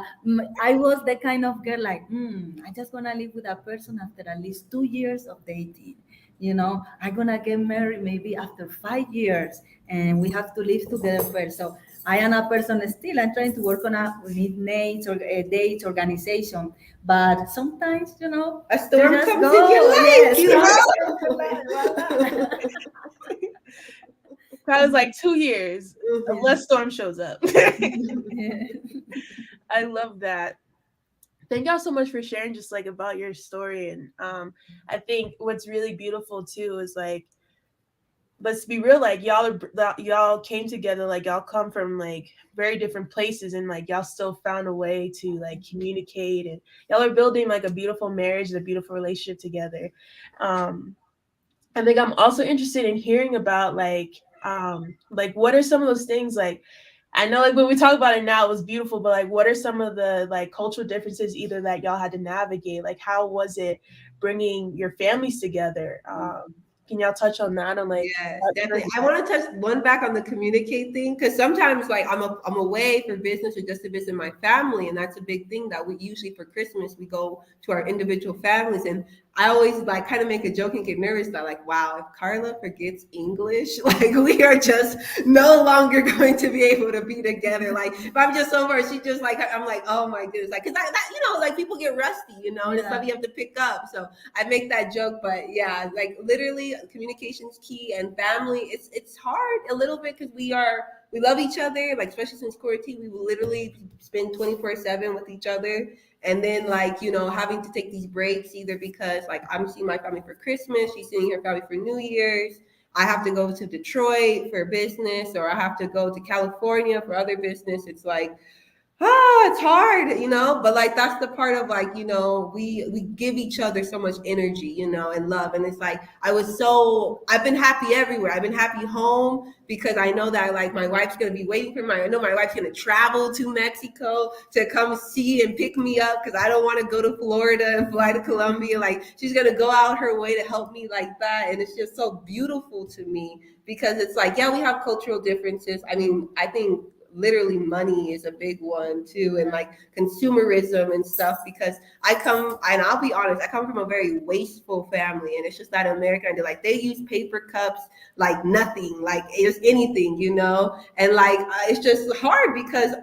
I was the kind of girl like, I just gonna live with a person after at least 2 years of dating. I'm gonna get married maybe after 5 years, and we have to live together first. So I am a person still. I'm trying to work on a midnight or a dates organization, but sometimes
a
they
storm
just
comes in your
go.
life,
Yes,
you
storm
know?
comes to life, voila.
That was like 2 years,
Mhm.
unless Storm shows up.
Yeah.
I love that. Thank y'all so much for sharing just like about your story. And I think what's really beautiful too is like, let's be real, like y'all came together, like y'all come from like very different places, and like y'all still found a way to like communicate, and y'all are building like a beautiful marriage and a beautiful relationship together. um I think I'm also interested in hearing about like what are some of those things like, I know like when we talk about it now it was beautiful, but like what are some of the like cultural differences either that y'all had to navigate? Like how was it bringing your families together? Can y'all touch on that on like
Yes,
that
definitely.
journey?
I want to touch one back on the communicate thing because sometimes like I'm away for business or just to visit my family, and that's a big thing that we usually for Christmas we go to our individual families, and I always like kind of make a joke and get nervous that like wow, if Karla forgets English, like we are just no longer going to be able to be together. Like if I'm just over, she just like I'm like oh my goodness, like because that like people get rusty, and it's
Yeah.
stuff you have to pick up. So I make that joke, but yeah, like literally communication's key and family. It's hard a little bit because we love each other, like especially since quarantine, we will literally spend 24/7 with each other. And then like, having to take these breaks either because like I'm seeing my family for Christmas, she's seeing her family for New Year's. I have to go to Detroit for business, or I have to go to California for other business. It's like it's hard, but like that's the part of like, we give each other so much energy, and love. And it's like I've been happy everywhere. I've been happy home because I know that like my wife's gonna be waiting for I know my wife's gonna travel to Mexico to come see and pick me up because I don't want to go to Florida and fly to Colombia. Like she's gonna go out her way to help me like that. And it's just so beautiful to me because it's like, yeah, we have cultural differences. I mean, I think literally money is a big one too, and like consumerism and stuff, because and I'll be honest, I come from a very wasteful family, and it's just that American idea, like they use paper cups like nothing, like it's anything, and like it's just hard because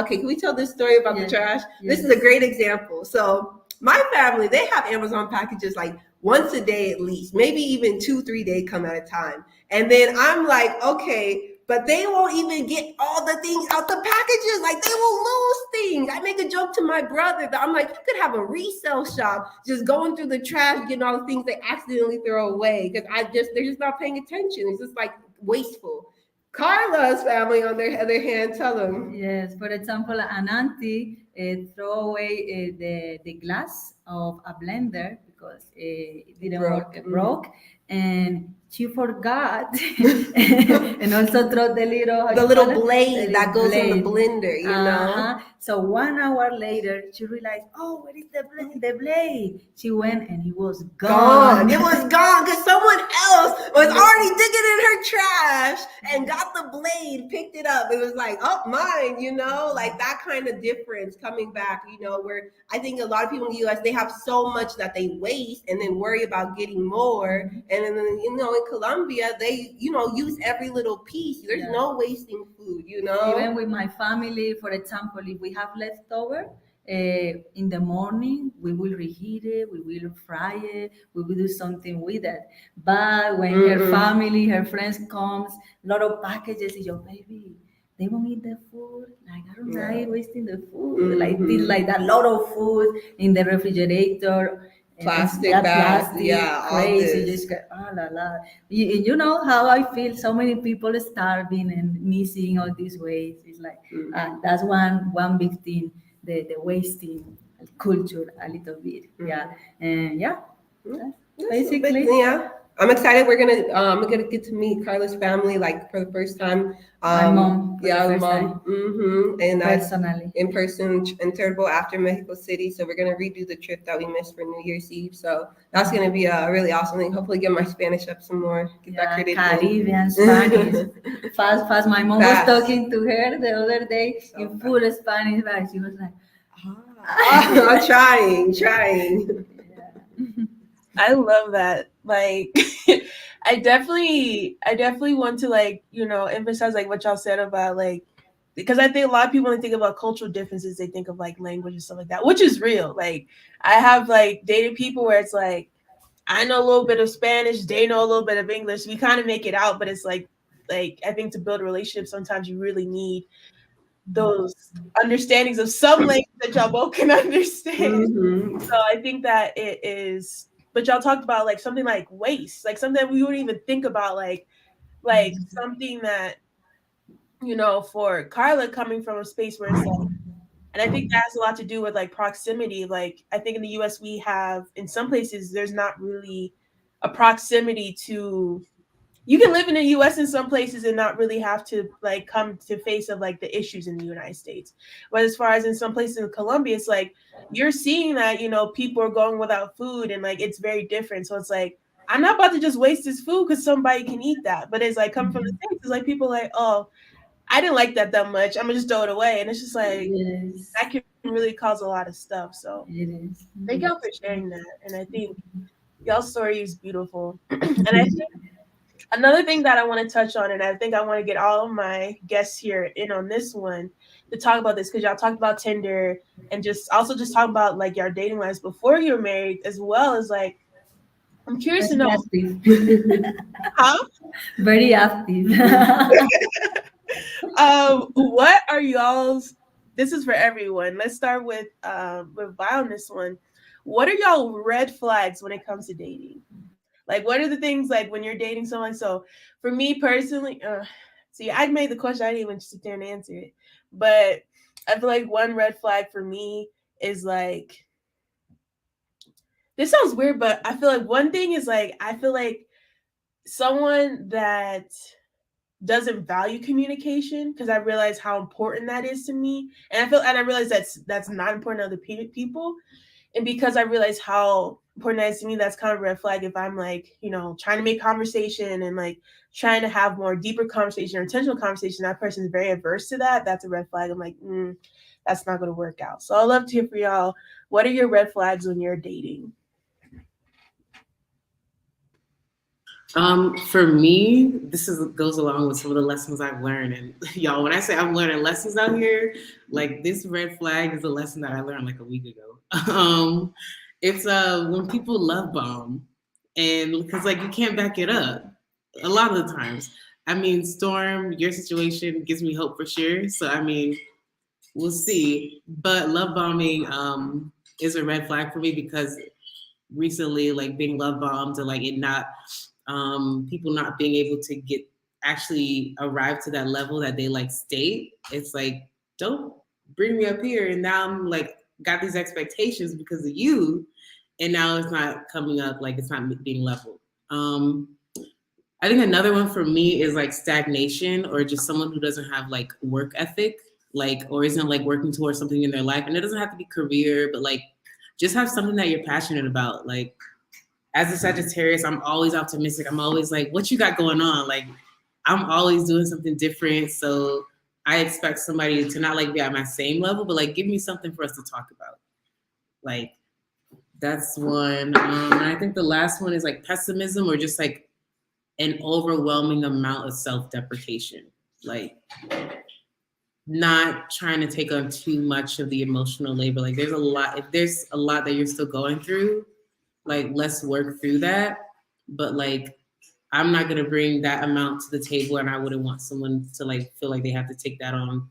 okay, can we tell this story about the trash? This is a great example. So my family, they have Amazon packages like once a day at least, maybe even 2-3 days come at a time. And then I'm like, okay, but they won't even get all the things out the packages. Like they will lose things. I make a joke to my brother that I'm like, you could have a resale shop just going through the trash, getting all the things they accidentally throw away because they're just not paying attention. It's just like wasteful. Karla's family, on their other hand, tell them.
Yes, for example, an auntie throw away the glass of a blender because it didn't work, it broke, and she forgot, and also throw
the little blade that goes in the blender,
So 1 hour later, she realized, oh, where is the blade? She went and it was gone.
It was gone because someone else was already digging in her trash and got the blade, picked it up. It was like, oh, mine, like that kind of difference coming back, where I think a lot of people in the U.S., they have so much that they waste and then worry about getting more. And then, in Colombia, they, use every little piece. There's no wasting food,
Even with my family, for example, if we have leftover, in the morning, we will reheat it, we will fry it, we will do something with it. But when her family, her friends comes, a lot of packages, and your baby, they won't eat the food. Like, I don't like wasting the food. Like that lot of food in the refrigerator.
plastic
that
bags,
plastic,
yeah, all
crazy,
this.
just la la. You know how I feel. So many people starving and missing all these ways. It's like that's one big thing. The wasting culture a little bit. Yeah, and yeah, that's basically.
But yeah, I'm excited. We're gonna get to meet Karla's family like for the first time.
My mom for the
Yeah,
first
mom. And
personally.
in person in Turbo after Mexico City. So we're gonna redo the trip that we missed for New Year's Eve. So that's gonna be a really awesome thing. Hopefully, get my Spanish up some more. Get that credit.
Caribbean Spanish. Fast. My mom
Fast.
was talking to her the other day in full Spanish, but she was like,
I'm trying.
I love that. Like I definitely want to like, emphasize like what y'all said about like, because I think a lot of people when they think about cultural differences, they think of like language and stuff like that, which is real. Like I have like dated people where it's like I know a little bit of Spanish, they know a little bit of English. We kind of make it out, but it's like I think to build a relationship, sometimes you really need those understandings of some language that y'all both can understand. So I think that it is, but y'all talked about like something like waste, like something we wouldn't even think about, like something that, for Karla coming from a space where it's like, and I think that has a lot to do with like proximity. Like I think in the US we have, in some places, there's not really a proximity to, you can live in the US in some places and not really have to like come to face of like the issues in the United States. But as far as in some places in Colombia, it's like you're seeing that, people are going without food and like it's very different. So it's like, I'm not about to just waste this food because somebody can eat that. But it's like coming from the States, it's like people like, oh, I didn't like that much. I'm gonna just throw it away. And it's just like that can really cause a lot of stuff. So thank y'all for sharing that. And I think y'all's story is beautiful. And I think another thing that I want to touch on, and I think I want to get all of my guests here in on this one to talk about this, because y'all talked about Tinder and just talk about like your dating lives before you were married, as well as like, I'm curious to know. Huh?
Very active.
What are y'all's? This is for everyone. Let's start with Vi on this one. What are y'all red flags when it comes to dating? Like, what are the things like when you're dating someone? So, for me personally, see, I made the question. I didn't even sit there and answer it, but I feel like one red flag for me is like, this sounds weird, but I feel like one thing is like, I feel like someone that doesn't value communication, because I realize how important that is to me, and I realize that's not important to other people, and because I realize how important that is to me, that's kind of a red flag. If I'm like, trying to make conversation and like trying to have more deeper conversation or intentional conversation, that person is very averse to that. That's a red flag. I'm like, that's not going to work out. So I'd love to hear for y'all. What are your red flags when you're dating?
For me, goes along with some of the lessons I've learned. And y'all, when I say I'm learning lessons out here, like this red flag is a lesson that I learned like a week ago. It's when people love bomb, and because like you can't back it up a lot of the times. I mean, Storm, your situation gives me hope for sure. So I mean, we'll see. But love bombing is a red flag for me, because recently, like being love bombed and like it not people not being able to actually arrive to that level that they like state. It's like, don't bring me up here, and now I'm like got these expectations because of you, and now it's not coming up, like it's not being leveled. I think another one for me is like stagnation, or just someone who doesn't have like work ethic, like, or isn't like working towards something in their life. And it doesn't have to be career, but like just have something that you're passionate about. Like as a Sagittarius, I'm always optimistic. I'm always like, what you got going on? Like I'm always doing something different. So I expect somebody to not like be at my same level, but like give me something for us to talk about. Like that's one. And I think the last one is like pessimism, or just like an overwhelming amount of self-deprecation. Like not trying to take on too much of the emotional labor. Like if there's a lot that you're still going through, like let's work through that. But like I'm not gonna bring that amount to the table, and I wouldn't want someone to like feel like they have to take that on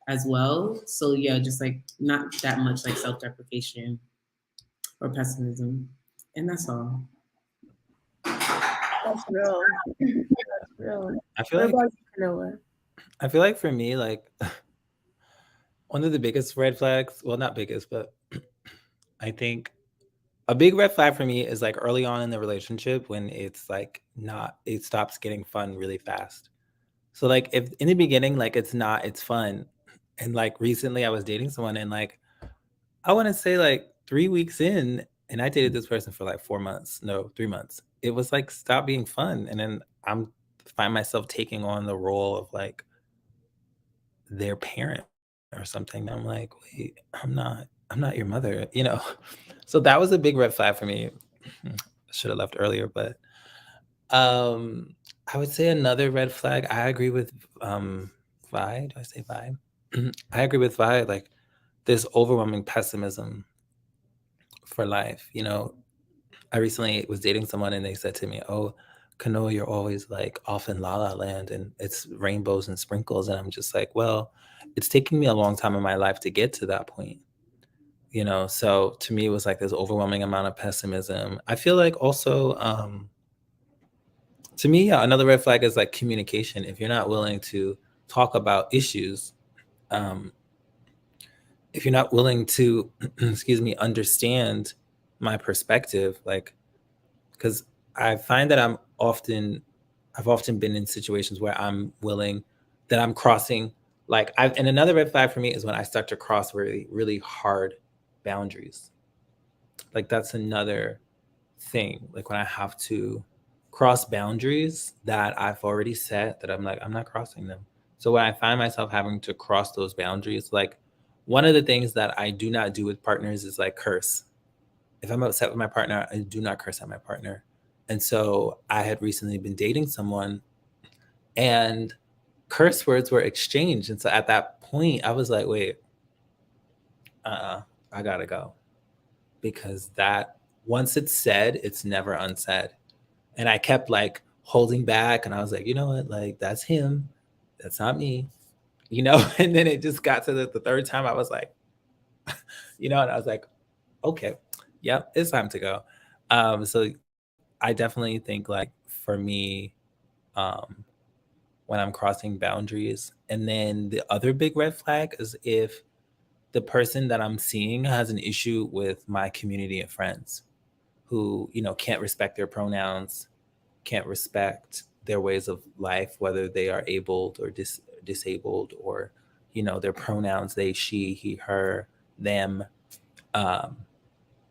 as well. So yeah, just like not that much like self-deprecation or pessimism. And that's all.
That's real. That's real.
I feel
What
like
about you, Kanoa?
I feel like for me, like one of the biggest red flags, well, not biggest, but I think a big red flag for me is like early on in the relationship when it's like not, it stops getting fun really fast. So like if in the beginning, like it's fun. And like recently I was dating someone and like, I want to say like 3 weeks in, and I dated this person for like 4 months, no, 3 months. It was like, stop being fun. And then I'm find myself taking on the role of like their parent or something. I'm like, wait, I'm not your mother, you know? So that was a big red flag for me. Should have left earlier, but um I would say another red flag. I agree with Vi. Do I say Vi? I agree with Vi. Like this overwhelming pessimism for life. You know, I recently was dating someone and they said to me, "Oh, Kanoa, you're always like off in La La Land and it's rainbows and sprinkles." And I'm just like, well, it's taking me a long time in my life to get to that point. You know, so to me, it was like this overwhelming amount of pessimism. I feel like also, to me, yeah, another red flag is like communication. If you're not willing to talk about issues, um, if you're not willing to, excuse me, understand my perspective, like, because I find that I've often been in situations where that I'm crossing, and another red flag for me is when I start to cross really, really hard boundaries. Like that's another thing. Like when I have to cross boundaries that I've already set, that I'm like, I'm not crossing them. So when I find myself having to cross those boundaries, like one of the things that I do not do with partners is like curse. If I'm upset with my partner, I do not curse at my partner. And so I had recently been dating someone and curse words were exchanged. And so at that point, I was like, wait, I gotta go. Because that, once it's said, it's never unsaid. And I kept like holding back and I was like, you know what? Like, that's him. That's not me. You know? And then it just got to the third time I was like, you know, and I was like, okay, yep, it's time to go. So I definitely think like for me, um, when I'm crossing boundaries. And then the other big red flag is if the person that I'm seeing has an issue with my community of friends who, you know, can't respect their pronouns, can't respect their ways of life, whether they are abled or disabled, or, you know, their pronouns, they, she, he, her, them. Um,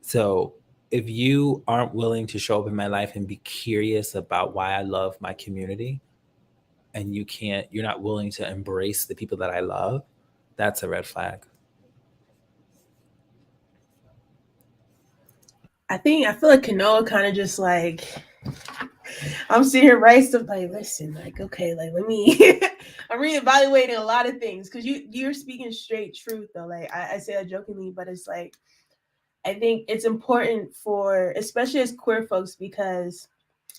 so if you aren't willing to show up in my life and be curious about why I love my community, and you're not willing to embrace the people that I love, that's a red flag.
I feel like Kanoa kind of just like, I'm sitting here right stuff like, listen, like, okay, like let me I'm reevaluating a lot of things because you're speaking straight truth though. Like I say that jokingly, but it's like I think it's important for especially as queer folks because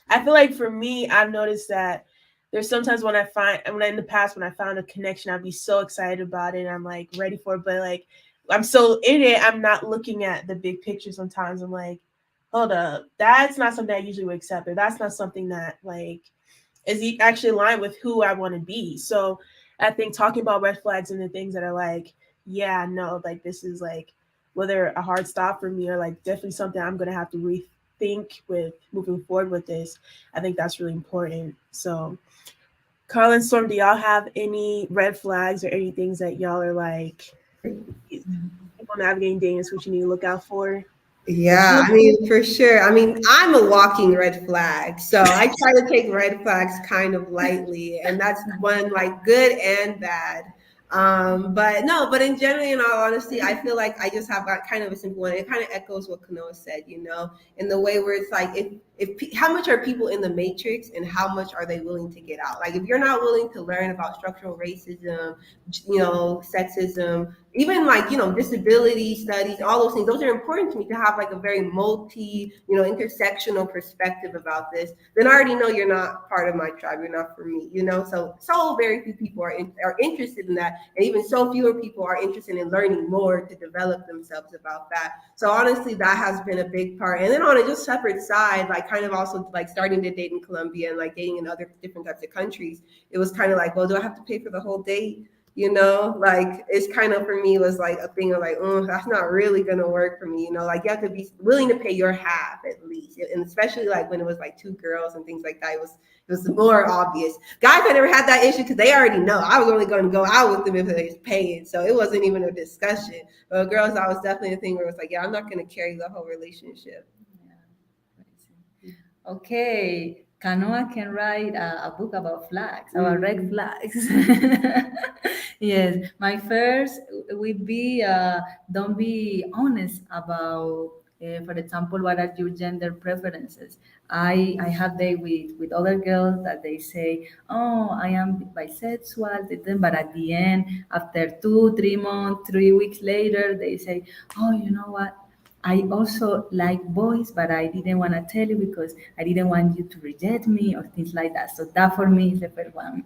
I feel like for me, I've noticed that there's sometimes when in the past when I found a connection, I'd be so excited about it and I'm like ready for it, but like I'm so in it, I'm not looking at the big picture sometimes. I'm like, hold up, that's not something I usually would accept, or that's not something that like is actually aligned with who I want to be. So I think talking about red flags and the things that are like, yeah, no, like this is like whether a hard stop for me or like definitely something I'm gonna have to rethink with moving forward with this. I think that's really important. So Karla and Storm, do y'all have any red flags or any things that y'all are like people navigating dating is what you need to look out for?
Yeah, I mean, for sure. I mean, I'm a walking red flag. So I try to take red flags kind of lightly. And that's one like good and bad. But no, but in general, in all honesty, I feel like I just have got kind of a simple one. It kind of echoes what Kanoa said, you know, in the way where it's like how much are people in the matrix and how much are they willing to get out? Like if you're not willing to learn about structural racism, sexism, even like, disability studies, all those things, those are important to me to have like a very intersectional perspective about this, then I already know you're not part of my tribe. You're not for me, So very few people are interested in that. And even so fewer people are interested in learning more to develop themselves about that. So honestly, that has been a big part. And then on a just separate side, like kind of also like starting to date in Colombia and like dating in other different types of countries, it was kind of like, well, do I have to pay for the whole date? Like it's kind of for me was like a thing of like, that's not really gonna work for me. Like you have to be willing to pay your half at least, and especially like when it was like two girls and things like that, it was more obvious. Guys, I never had that issue because they already know I was only going to go out with them if they was paying, so it wasn't even a discussion. But girls, that was definitely a thing where it was like, yeah, I'm not going to carry the whole relationship.
Okay, Kanoa can write a book about flags, about red flags. Yes, my first would be don't be honest about, for example, what are your gender preferences. I have dated with other girls that they say, oh, I am bisexual, but at the end, after 2 3 months, 3 weeks later, they say, oh, you know what? I also like boys, but I didn't want to tell you because I didn't want you to reject me or things like that. So that for me is the first one.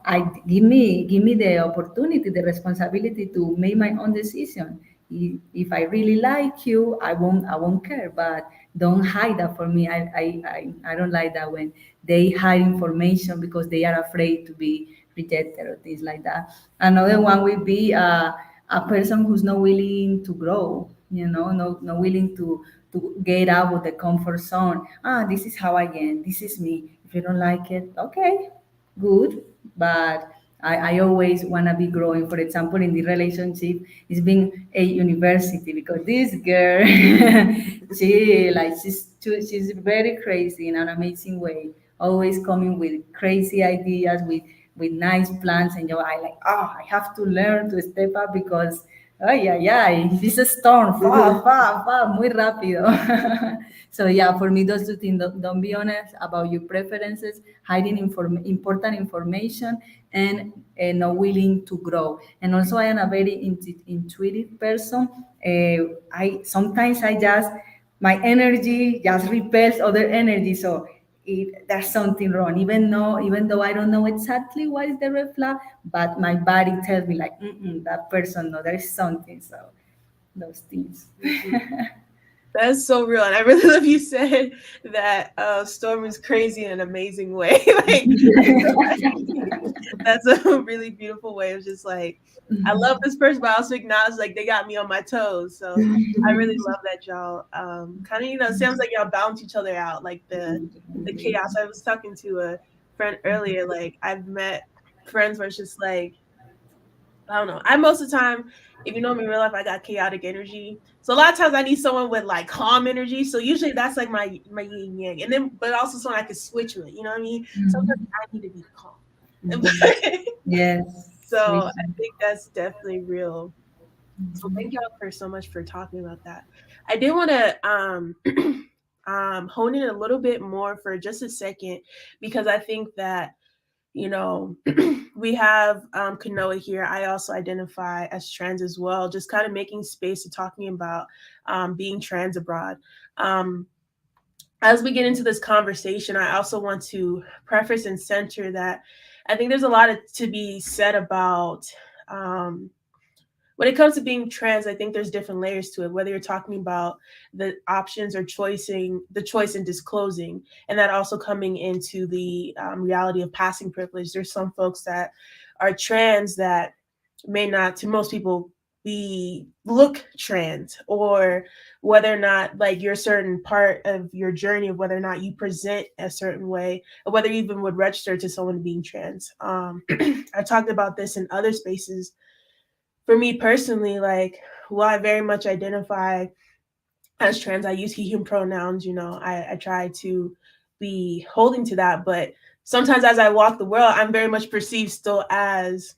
I give me the opportunity, the responsibility to make my own decision. If I really like you, I won't care. But don't hide that for me. I don't like that when they hide information because they are afraid to be rejected or things like that. Another one would be a person who's not willing to grow, not willing to get out of the comfort zone. This is how I am. This is me. If you don't like it, okay, good. But I always want to be growing. For example, in the relationship, it's been a university because this girl, she's very crazy in an amazing way. Always coming with crazy ideas, with nice plans, and I like, I have to learn to step up because, ay, ay, ay, this is a storm, muy rápido. So yeah, for me, those two things, don't be honest about your preferences, hiding important information, and not willing to grow. And also, I am a very intuitive person. I just, my energy just repels other energy. So there's something wrong, even though I don't know exactly what is the red flag, but my body tells me like, that person, no, there is something. So those things.
That's so real. And I really love you said that Storm is crazy in an amazing way. Like that's a really beautiful way of just like, I love this person, but I also acknowledge like they got me on my toes. So I really love that y'all kind of, it sounds like y'all balance each other out, like the chaos. I was talking to a friend earlier, like I've met friends where it's just like, I don't know. I most of the time, if you know me in real life, I got chaotic energy. So a lot of times I need someone with like calm energy. So usually that's like my yin yang, and then but also someone I can switch with. You know what I mean? Sometimes I need to be calm.
Yes.
So I think that's definitely real. So thank y'all for so much for talking about that. I did want to hone in a little bit more for just a second because I think that we have Kanoa here. I also identify as trans as well, just kind of making space to talking about being trans abroad. As we get into this conversation, I also want to preface and center that I think there's a lot to be said about when it comes to being trans. I think there's different layers to it, whether you're talking about the options or the choice in disclosing, and that also coming into the reality of passing privilege. There's some folks that are trans that may not, to most people, look trans, or whether or not like you're a certain part of your journey of whether or not you present a certain way, or whether you even would register to someone being trans. I talked about this in other spaces. For me personally, like, while I very much identify as trans, I use he, him pronouns, I try to be holding to that. But sometimes as I walk the world, I'm very much perceived still as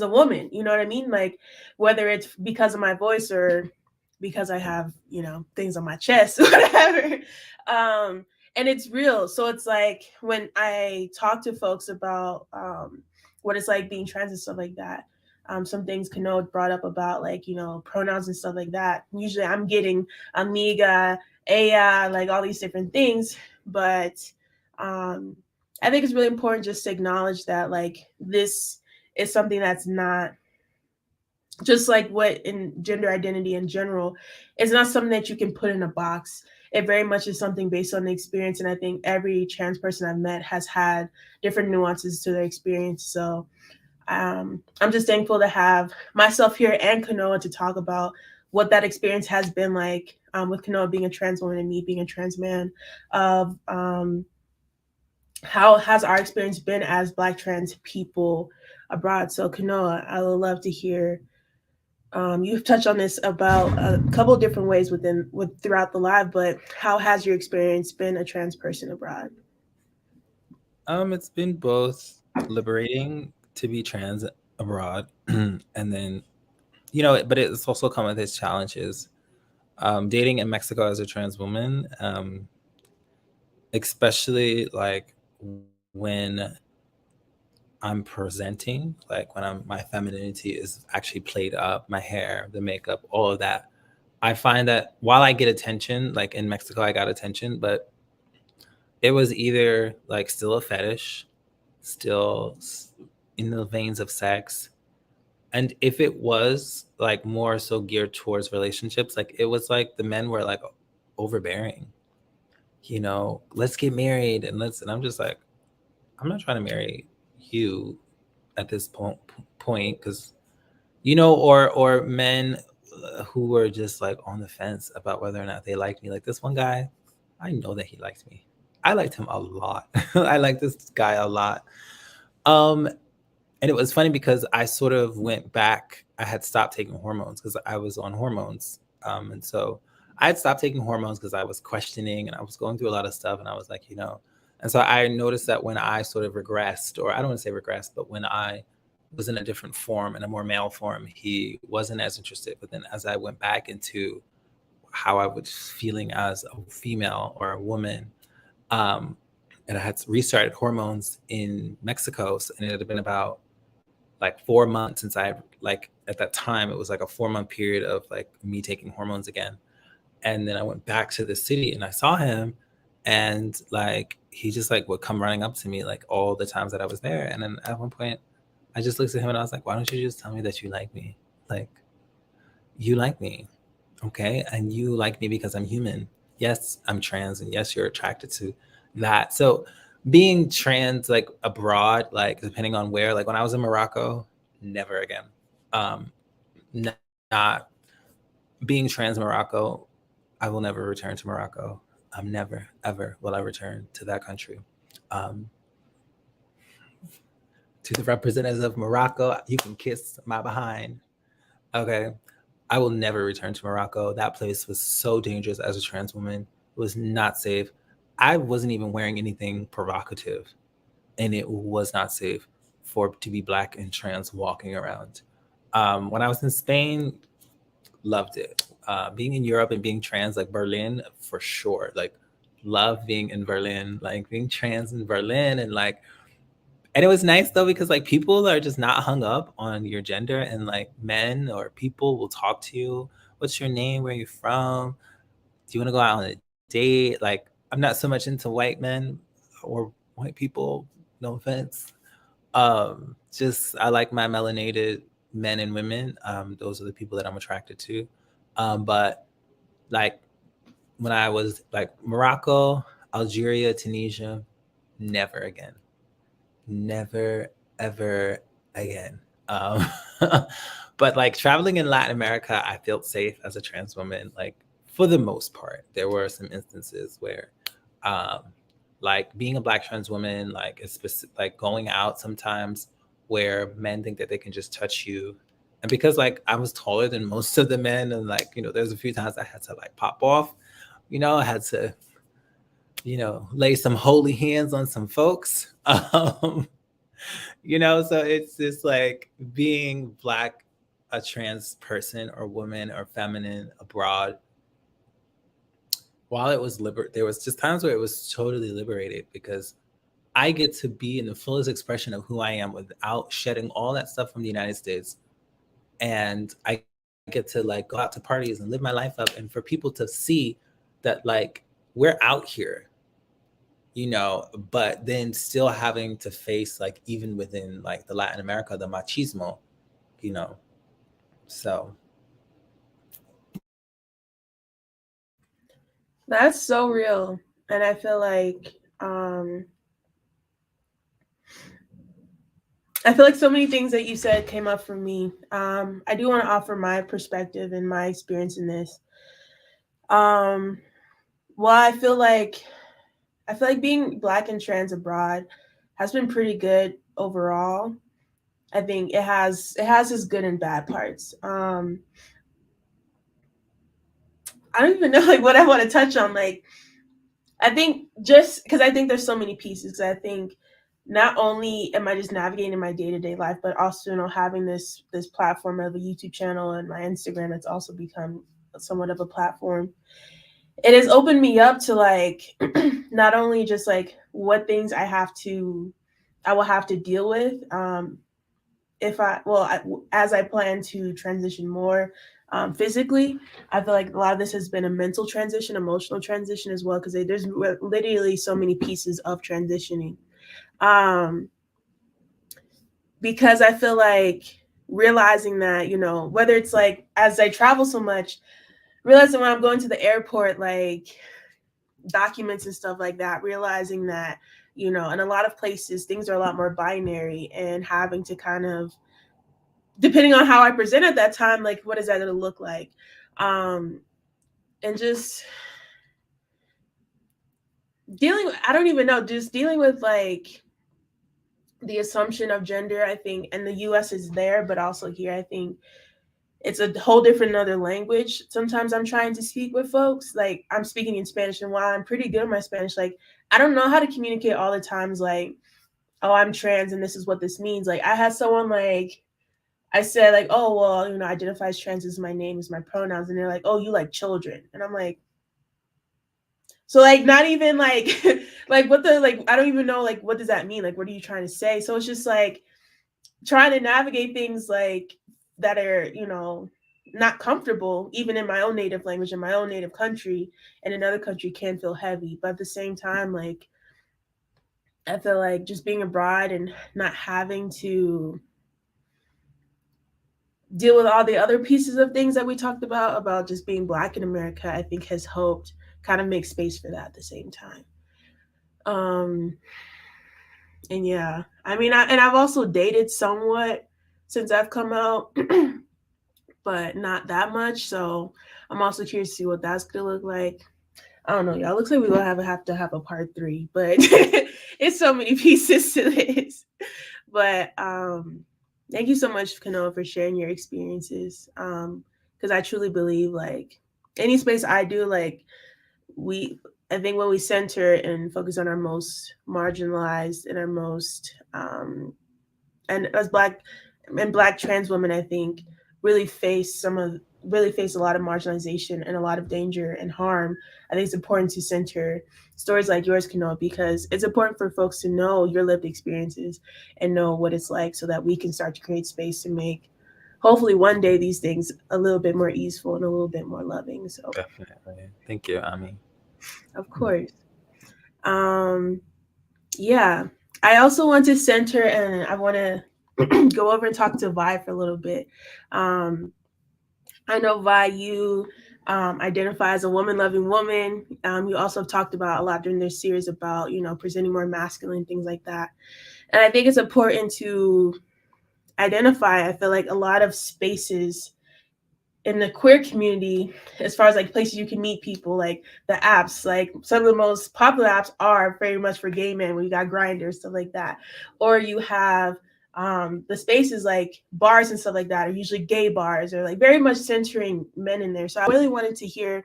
a woman, you know what I mean? Like, whether it's because of my voice or because I have, things on my chest, whatever. And it's real. So it's like when I talk to folks about what it's like being trans and stuff like that, some things Kanoa brought up about like, pronouns and stuff like that. Usually I'm getting amiga, ella, like all these different things. But I think it's really important just to acknowledge that like this is something that's not just like what in gender identity in general, it's not something that you can put in a box. It very much is something based on the experience. And I think every trans person I've met has had different nuances to their experience. So I'm just thankful to have myself here and Kanoa to talk about what that experience has been like, with Kanoa being a trans woman and me being a trans man, of how has our experience been as Black trans people abroad. So Kanoa, I would love to hear. You've touched on this about a couple of different ways throughout the live, but how has your experience been a trans person abroad?
It's been both liberating to be trans abroad, and then, but it's also come with its challenges. Dating in Mexico as a trans woman, especially like when I'm presenting, like when my femininity is actually played up, my hair, the makeup, all of that. I find that while I get attention, like in Mexico, I got attention, but it was either like still a fetish, still in the veins of sex. And if it was like more so geared towards relationships, like it was like the men were like overbearing, let's get married and I'm just like, I'm not trying to marry you at this point because, or men who were just like on the fence about whether or not they liked me. Like this one guy, I know that he liked me. I liked him a lot. I liked this guy a lot. And it was funny because I sort of went back. I had stopped taking hormones because I was on hormones. And so I had stopped taking hormones because I was questioning and I was going through a lot of stuff. And I was like, and so I noticed that when I sort of regressed, or I don't want to say regressed, but when I was in a different form, in a more male form, he wasn't as interested. But then as I went back into how I was feeling as a female or a woman, and I had restarted hormones in Mexico, and it had been about like 4 months since at that time, it was like a 4-month period of like me taking hormones again. And then I went back to the city and I saw him, and like, he just like would come running up to me like all the times that I was there. And then at one point I just looked at him and I was like, why don't you just tell me that you like me? Like, you like me. Okay. And you like me because I'm human. Yes, I'm trans, and yes, you're attracted to that. So being trans, like abroad, like depending on where, like when I was in Morocco, never again. Not being trans in Morocco, I will never return to Morocco. Never, ever will I return to that country. To the representatives of Morocco, you can kiss my behind. Okay. I will never return to Morocco. That place was so dangerous as a trans woman. It was not safe. I wasn't even wearing anything provocative, and it was not safe to be Black and trans walking around. When I was in Spain, loved it. Being in Europe and being trans, like Berlin, for sure. Like, love being in Berlin, like being trans in Berlin, and it was nice though, because like people are just not hung up on your gender, and like men or people will talk to you. What's your name? Where are you from? Do you want to go out on a date? Like, I'm not so much into white men or white people. No offense. Just I like my melanated men and women. Those are the people that I'm attracted to. But like when I was like Morocco, Algeria, Tunisia, never again. Never, ever again. But like traveling in Latin America, I felt safe as a trans woman, like for the most part. There were some instances where, like being a Black trans woman, like it's like going out sometimes where men think that they can just touch you. And because like I was taller than most of the men, and like, there's a few times I had to like pop off, I had to, lay some holy hands on some folks. So it's just like being Black a trans person or woman or feminine abroad, while it was there was just times where it was totally liberated, because I get to be in the fullest expression of who I am without shedding all that stuff from the United States. And I get to like go out to parties and live my life up, and for people to see that like we're out here, you know, but then still having to face like even within like the Latin America, the machismo, you know. So
That's so real. And I feel like so many things that you said came up for me. I do want to offer my perspective and my experience in this. Well, I feel like being Black and trans abroad has been pretty good overall. I think it has its good and bad parts. I don't even know like what I want to touch on. Like, I think just because I think there's so many pieces. Because I think not only am I just navigating my day-to-day life, but also, you know, having this platform of a YouTube channel and my Instagram, it's also become somewhat of a platform. It has opened me up to like not only just like what things I will have to deal with as I plan to transition more physically. I feel like a lot of this has been a mental transition, emotional transition as well, because there's literally so many pieces of transitioning. Because I feel like realizing that, you know, whether it's like as I travel so much, realizing when I'm going to the airport, like documents and stuff like that, realizing that, you know, in a lot of places, things are a lot more binary, and having to kind of, depending on how I present at that time, like, what is that going to look like? And just I don't even know, just dealing with like the assumption of gender, I think, and the US is there, but also here, I think it's a whole different other language. Sometimes I'm trying to speak with folks, like I'm speaking in Spanish, and while I'm pretty good at my Spanish, like I don't know how to communicate all the times, like, oh, I'm trans and this is what this means. Like I had someone like, I said like, oh, well, you know, identify as trans is my name, is my pronouns. And they're like, oh, you like children. And I'm like, so like, not even like, like what the, like, I don't even know, like, what does that mean? Like, what are you trying to say? So it's just like trying to navigate things like that are, you know, not comfortable, even in my own native language, in my own native country, and another country can feel heavy. But at the same time, like, I feel like just being abroad and not having to deal with all the other pieces of things that we talked about just being Black in America, I think has helped kind of make space for that at the same time. And yeah, I mean, I've also dated somewhat since I've come out, but not that much. So I'm also curious to see what that's gonna look like. I don't know, y'all. Looks like we're gonna have to have a part 3, but it's so many pieces to this. But thank you so much, Kanoa, for sharing your experiences. Because I truly believe, like, any space I do, like, I think when we center and focus on our most marginalized and our most, and as Black trans women, I think really face a lot of marginalization and a lot of danger and harm. I think it's important to center stories like yours, Kanoa, because it's important for folks to know your lived experiences and know what it's like, so that we can start to create space to make, hopefully one day, these things a little bit more easeful and a little bit more loving. So
definitely. Thank you, Ami.
of course. Yeah. I also want to center, and I want to go over and talk to Vi for a little bit. I know, Vi, you identify as a woman-loving woman. You also talked about a lot during this series about, you know, presenting more masculine, things like that. And I think it's important to identify, I feel like a lot of spaces in the queer community, as far as like places you can meet people, like the apps, like some of the most popular apps are very much for gay men, where you got Grindr, stuff like that. Or you have the spaces like bars and stuff like that are usually gay bars, or like very much centering men in there. So I really wanted to hear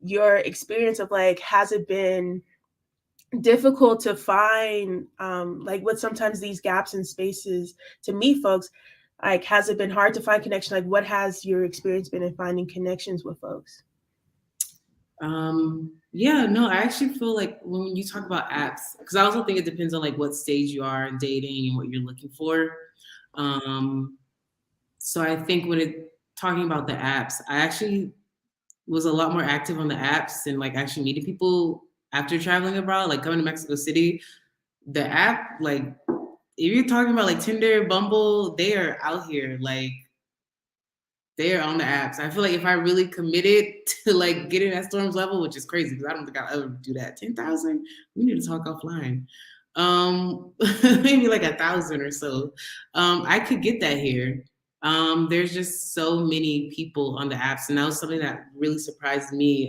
your experience of like, has it been difficult to find like with sometimes these gaps in spaces to meet folks, Like, has it been hard to find connection? Like, what has your experience been in finding connections with folks?
Yeah, no, I actually feel like when you talk about apps, because I also think it depends on like what stage you are in dating and what you're looking for. Um, so I think when it talking about the apps, I actually was a lot more active on the apps and like actually meeting people after traveling abroad, like coming to Mexico City. The app, like if you're talking about like Tinder, Bumble, they are out here. Like they're on the apps. I feel like if I really committed to like getting at Storm's level, which is crazy because I don't think I'll ever do that. 10,000? We need to talk offline. Maybe like 1,000 or so. I could get that here. There's just so many people on the apps, and that was something that really surprised me.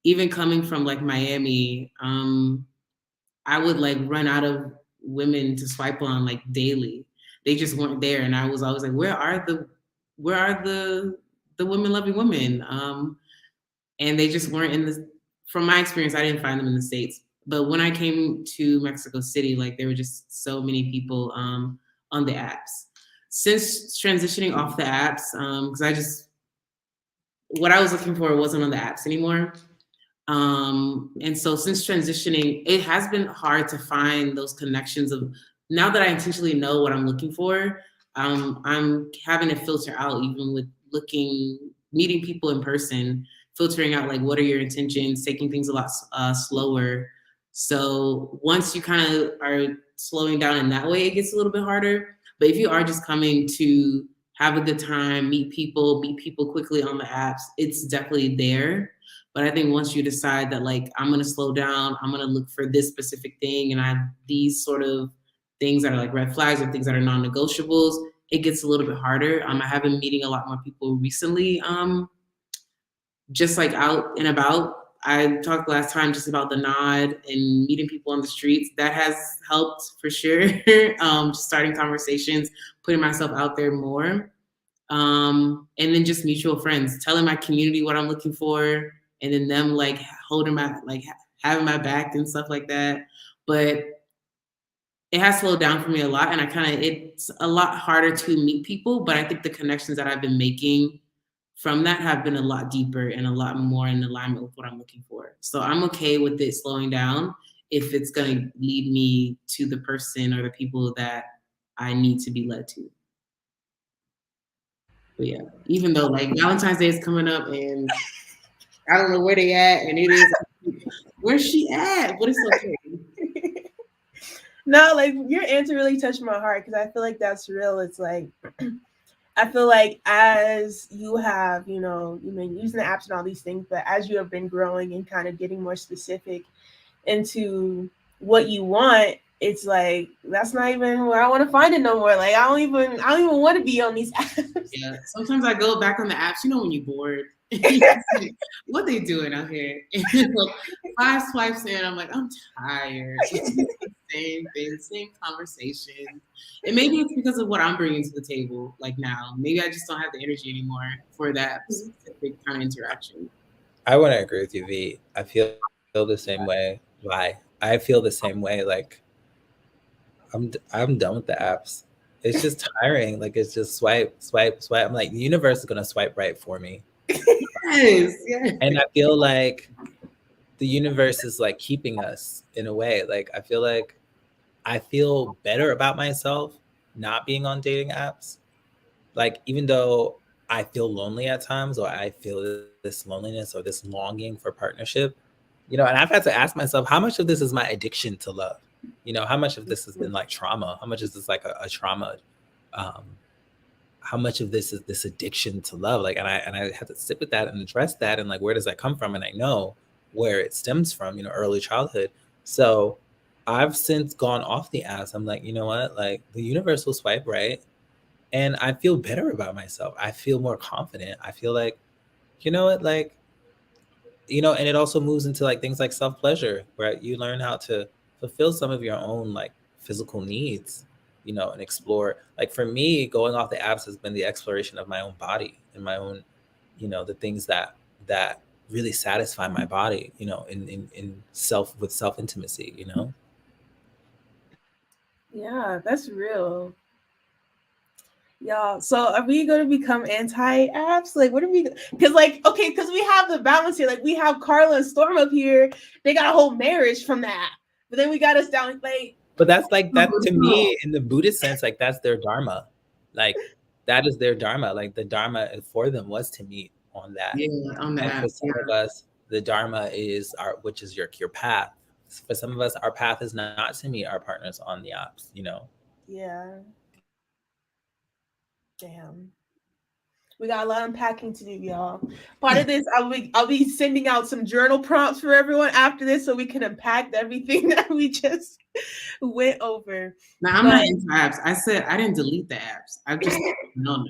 Even coming from like Miami, I would like run out of women to swipe on like daily. They just weren't there, and I was always like, where are the women loving women? And they just weren't in the. From my experience, I didn't find them in the States. But when I came to Mexico City, like there were just so many people on the apps. Since transitioning off the apps, because I just what I was looking for wasn't on the apps anymore. And so since transitioning, it has been hard to find those connections of now that I intentionally know what I'm looking for, I'm having to filter out even with meeting people in person, filtering out like what are your intentions, taking things a lot slower. So once you kind of are slowing down in that way, it gets a little bit harder. But if you are just coming to have a good time, meet people quickly on the apps, it's definitely there. But I think once you decide that like I'm gonna slow down, I'm gonna look for this specific thing, and I have these sort of things that are like red flags or things that are non-negotiables, it gets a little bit harder. I have been meeting a lot more people recently, just like out and about. I talked last time just about the nod and meeting people on the streets. That has helped for sure. Just starting conversations, putting myself out there more. And then just mutual friends, telling my community what I'm looking for, and then them like holding my like having my back and stuff like that. But it has slowed down for me a lot, and it's a lot harder to meet people. But I think the connections that I've been making from that have been a lot deeper and a lot more in alignment with what I'm looking for. So I'm okay with it slowing down if it's going to lead me to the person or the people that I need to be led to. But yeah, even though like Valentine's Day is coming up and I don't know where they at, and it is where's she at? But it's okay.
No, like your answer really touched my heart because I feel like that's real. It's like I feel like as you have, you've been using the apps and all these things, but as you have been growing and kind of getting more specific into what you want, it's like that's not even where I want to find it no more. Like I don't even want to be on these apps.
Yeah, sometimes I go back on the apps. When you're bored, what they doing out here? Like 5 swipes in, I'm like, I'm tired. Same thing, same conversation. And maybe it's because of what I'm bringing to the table. Like now, maybe I just don't have the energy anymore for that specific kind of interaction.
I want to agree with you, V. I feel the same way. Why? I feel the same way. Like I'm done with the apps. It's just tiring. Like it's just swipe, swipe, swipe. I'm like, the universe is gonna swipe right for me.
Yes, yes.
And I feel like the universe is like keeping us in a way. Like I feel better about myself not being on dating apps. Like even though I feel lonely at times, or I feel this loneliness or this longing for partnership, and I've had to ask myself, how much of this is my addiction to love? How much of this has been like trauma? How much is this like a trauma? Um, how much of this is this addiction to love? Like, and I had to sit with that and address that, and like, where does that come from? And I know where it stems from, early childhood. So I've since gone off the apps. I'm like, you know what? Like the universe will swipe right. And I feel better about myself. I feel more confident. I feel like, you know what, like, and it also moves into like things like self-pleasure, where you learn how to fulfill some of your own like physical needs, and explore. Like for me, going off the apps has been the exploration of my own body and my own, the things that really satisfy my body, in self intimacy,
Yeah, that's real. Y'all, so are we going to become anti-apps? Like, what are we? Because, like, okay, because we have the balance here. Like, we have Karla and Storm up here. They got a whole marriage from the app, but then we got us down. Like,
But that's like that to me in the Buddhist sense, like that's their dharma. Like that is their dharma. Like the dharma for them was to meet on that.
on the
And
app.
for some of us, the dharma is which is your path. For some of us, our path is not to meet our partners on the apps.
yeah, damn. We got a lot of unpacking to do, y'all. Part of this, I'll be sending out some journal prompts for everyone after this, so we can unpack everything that we just went over.
Now I'm not into apps. I said I didn't delete the apps. I just no.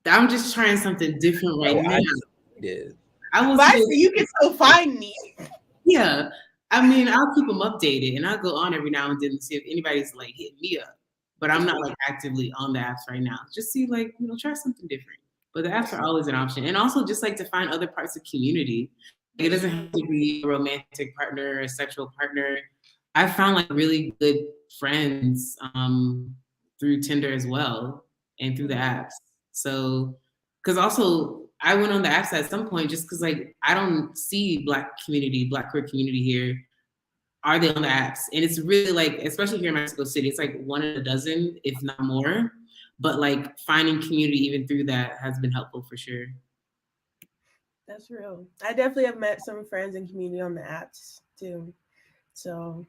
I'm just trying something different right now.
I
was. So you can still find me.
Yeah, I mean I'll keep them updated, and I'll go on every now and then to see if anybody's like hitting me up. But I'm not like actively on the apps right now. Just see like try something different. But the apps are always an option, and also just like to find other parts of community. It doesn't have to be a romantic partner or a sexual partner. I found like really good friends through Tinder as well and through the apps. So, because also I went on the apps at some point just because like I don't see Black queer community here. Are they on the apps? And it's really like, especially here in Mexico City, it's like one in a dozen, if not more. But like finding community even through that has been helpful for sure.
That's real. I definitely have met some friends and community on the apps too. So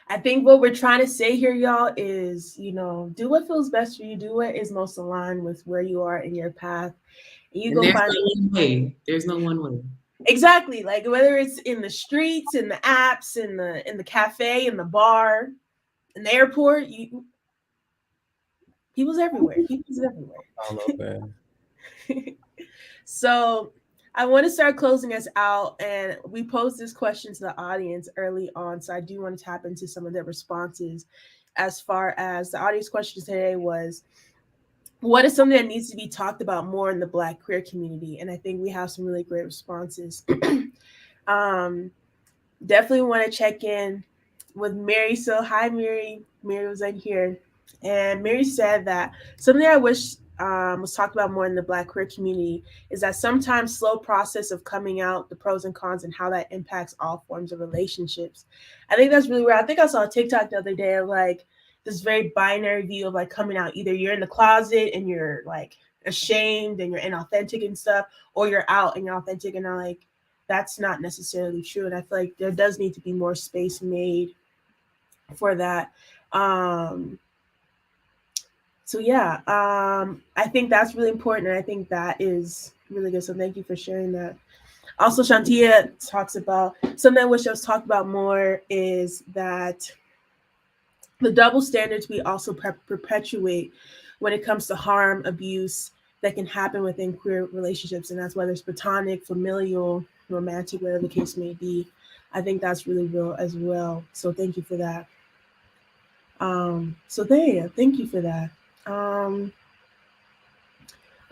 I think what we're trying to say here, y'all, is, do what feels best for you. Do what is most aligned with where you are in your path. And
go find one way. There's no one way.
Exactly. Like whether it's in the streets, in the apps, in the cafe, in the bar, in the airport, people's everywhere. People's everywhere.
All over.
So I want to start closing us out, and we posed this question to the audience early on, so I do want to tap into some of their responses. As far as the audience question today was, what is something that needs to be talked about more in the Black queer community? And I think we have some really great responses. Definitely want to check in with Mary. So hi, Mary. Mary was in here, and Mary said that something I wish was talked about more in the Black queer community is that sometimes slow process of coming out, the pros and cons, and how that impacts all forms of relationships. I think that's really where I think I saw a TikTok the other day of like this very binary view of like coming out. Either you're in the closet and you're like ashamed and you're inauthentic and stuff, or you're out and you're authentic, and I'm like, that's not necessarily true. And I feel like there does need to be more space made for that. So yeah, I think that's really important. And I think that is really good. So thank you for sharing that. Also, Shantia talks about something I wish I was talked about more is that the double standards we also perpetuate when it comes to harm, abuse that can happen within queer relationships. And that's whether it's platonic, familial, romantic, whatever the case may be. I think that's really real as well. So thank you for that. Thank you for that. All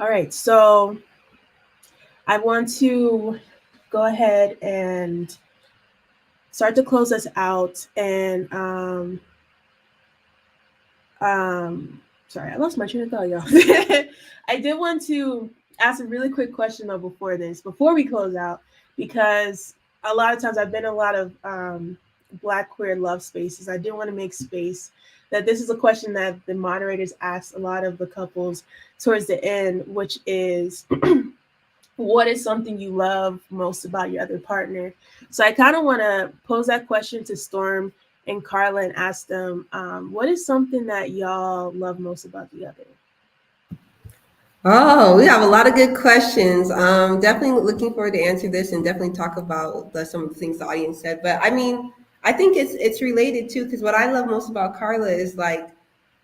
right, so I want to go ahead and start to close us out. And sorry, I lost my train of thought, y'all. I did want to ask a really quick question though before we close out, because a lot of times I've been in a lot of Black queer love spaces. I do want to make space that this is a question that the moderators ask a lot of the couples towards the end, which is, what is something you love most about your other partner? So I kind of want to pose that question to Storm and Karla and ask them, what is something that y'all love most about the other?
Oh, we have a lot of good questions. Definitely looking forward to answer this and definitely talk about some of the things the audience said. But I mean, I think it's related too, because what I love most about Karla is like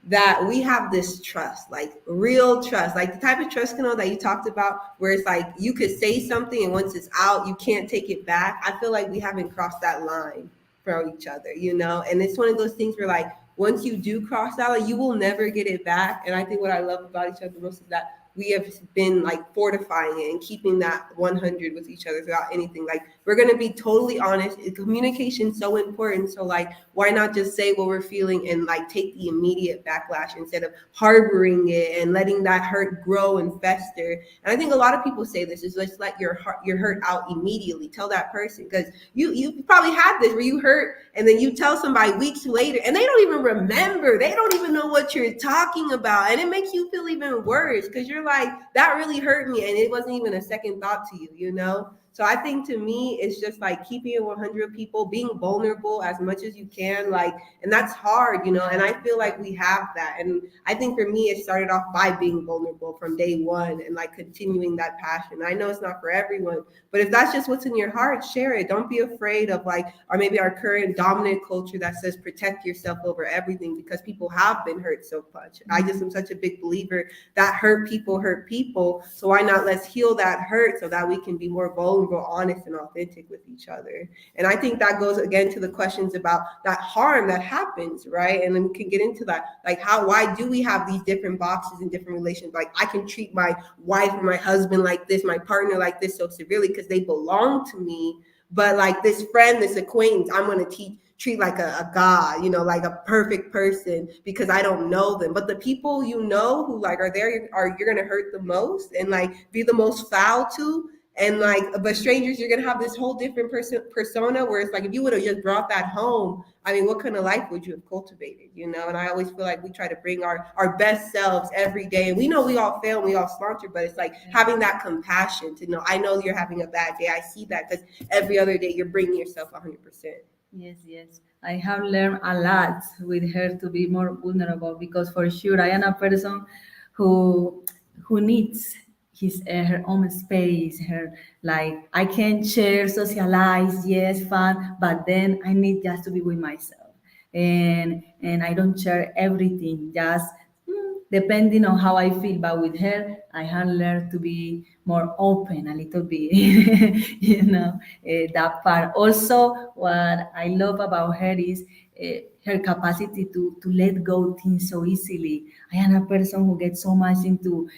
that we have this trust, like real trust, like the type of trust, that you talked about, where it's like you could say something and once it's out, you can't take it back. I feel like we haven't crossed that line from each other, and it's one of those things where like once you do cross that line, you will never get it back. And I think what I love about each other most is that we have been like fortifying it and keeping that 100 with each other throughout anything. Like we're going to be totally honest. Communication's so important. So like, why not just say what we're feeling and like take the immediate backlash instead of harboring it and letting that hurt grow and fester? And I think a lot of people say this is just let your hurt out immediately. Tell that person, because you probably had this where you hurt and then you tell somebody weeks later and they don't even remember. They don't even know what you're talking about. And it makes you feel even worse because you're like, that really hurt me. And it wasn't even a second thought to you, you know? So I think to me, it's just like keeping it 100 people, being vulnerable as much as you can. Like, and that's hard, you know, and I feel like we have that. And I think for me, it started off by being vulnerable from day one and like continuing that passion. I know it's not for everyone, but if that's just what's in your heart, share it. Don't be afraid of like, or maybe our current dominant culture that says protect yourself over everything, because people have been hurt so much. I just am such a big believer that hurt people. So why not let's heal that hurt so that we can be more vulnerable, honest, and authentic with each other. And I think that goes again to the questions about that harm that happens, right? And then we can get into that, like why do we have these different boxes and different relations? Like I can treat my wife or my husband like this, my partner like this so severely because they belong to me. But like this friend, this acquaintance, I'm going to treat like a god, you know, like a perfect person because I don't know them. But the people you know who like are there, you're going to hurt the most and like be the most foul to. And like, but strangers, you're gonna have this whole different persona where it's like, if you would have just brought that home, I mean, what kind of life would you have cultivated, you know? And I always feel like we try to bring our best selves every day. And we know we all fail and we all sponsor, but it's like having that compassion to know, I know you're having a bad day. I see that because every other day you're bringing yourself 100%.
Yes. I have learned a lot with her to be more vulnerable because for sure I am a person who needs her own space. Her like I can share, socialize, yes, fun, but then I need just to be with myself, and I don't share everything. Just depending on how I feel. But with her, I have learned to be more open a little bit, that part. Also, what I love about her is her capacity to let go things so easily. I am a person who gets so much into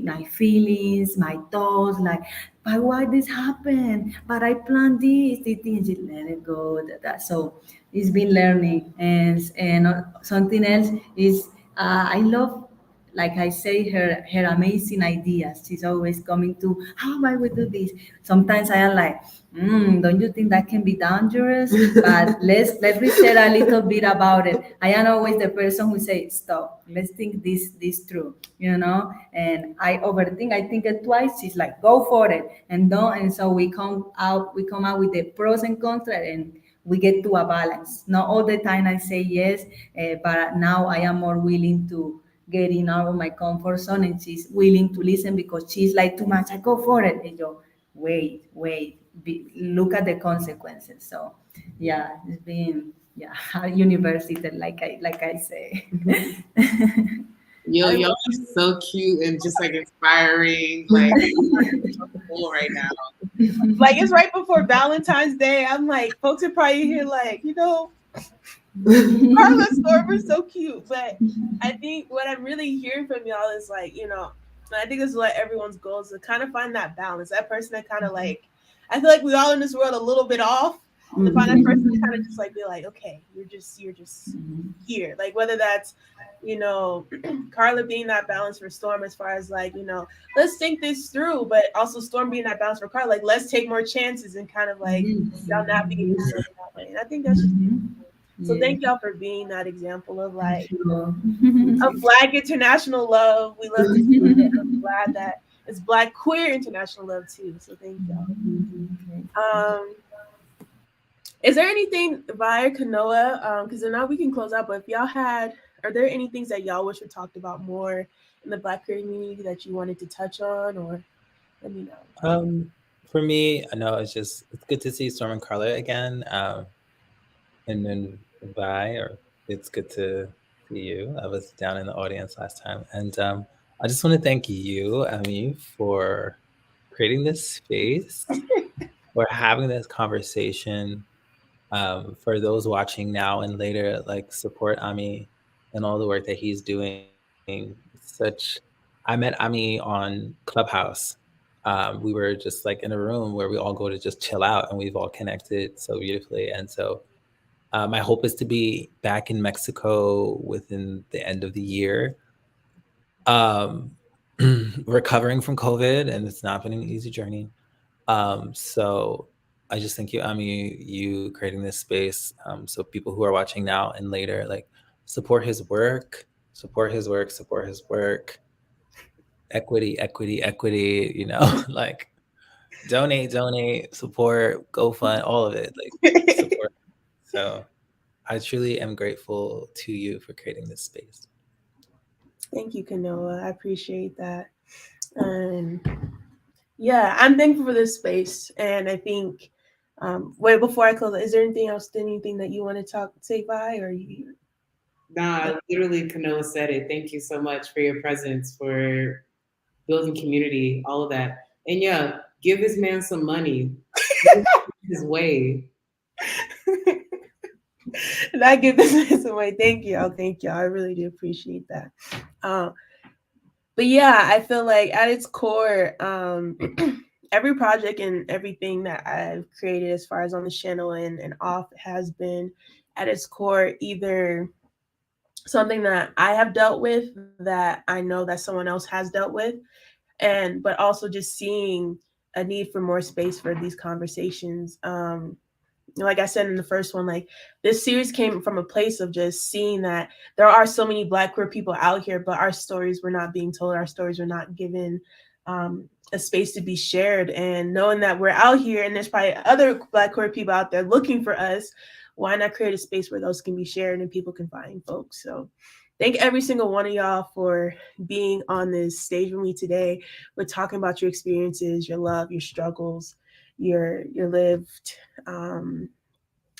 my feelings, my thoughts, like, but why this happened? But I planned this thing, just let it go. That. So it's been learning, and something else is I love, like I say, her amazing ideas. She's always coming to, how am I going to do this? Sometimes I am like, don't you think that can be dangerous? But let me share a little bit about it. I am always the person who say, stop, let's think this through, And I overthink. I think it twice. She's like, go for it, and don't. And so we come out with the pros and cons, and we get to a balance. Not all the time I say yes, but now I am more willing to getting out of my comfort zone, and she's willing to listen because she's like, too much, I go for it. And you wait, look at the consequences. So yeah, it's been a university, like I say.
Yo, y'all are so cute and just like inspiring. Like cool right now.
Like it's right before Valentine's Day. I'm like, folks are probably here like, Karla Storm are so cute. But I think what I'm really hearing from y'all is like, I think this is what everyone's goal is, to kind of find that balance. That person that kind of like, I feel like we all in this world a little bit off. To find that person to kind of just like be like, okay, you're just here. Like whether that's, Karla being that balance for Storm as far as like, let's think this through, but also Storm being that balance for Karla, like let's take more chances and kind of like y'all navigate that way. And I think that's just so thank y'all for being that example of like of Black international love. We love to see it. I'm glad that it's Black queer international love too. So thank y'all. Is there anything via Kanoa? Because now we can close out. But if y'all are there any things that y'all wish we talked about more in the Black queer community that you wanted to touch on, or let me know?
For me, I know it's good to see Storm and Karla again. And then it's good to see you. I was down in the audience last time, and I just want to thank you, Ami, for creating this space, for having this conversation. For those watching now and later, like support Ami and all the work that he's doing. I met Ami on Clubhouse, We were just like in a room where we all go to just chill out, and we've all connected so beautifully. And so my hope is to be back in Mexico within the end of the year. Um, recovering from COVID, and it's not been an easy journey. So I just thank you, Ami, you creating this space. So people who are watching now and later, like, support his work, support his work, support his work. Equity, equity, equity. Like, donate, support, GoFund, all of it, like, support. So I truly am grateful to you for creating this space.
Thank you, Kanoa. I appreciate that. And yeah, I'm thankful for this space. And I think, wait, before I close, is there anything else, anything that you want to say bye, or you?
Nah, literally, Kanoa said it. Thank you so much for your presence, for building community, all of that. And yeah, give this man some money. His way.
And I give this away. Thank you. Thank you. I really do appreciate that. But yeah, I feel like at its core, every project and everything that I've created as far as on the channel and off has been at its core either something that I have dealt with that I know that someone else has dealt with, but also just seeing a need for more space for these conversations. Like I said in the first one, like, this series came from a place of just seeing that there are so many Black queer people out here, but our stories were not being told, our stories were not given a space to be shared. And knowing that we're out here and there's probably other Black queer people out there looking for us, why not create a space where those can be shared and people can find folks? So thank every single one of y'all for being on this stage with me today. We're talking about your experiences, your love, your struggles, your lived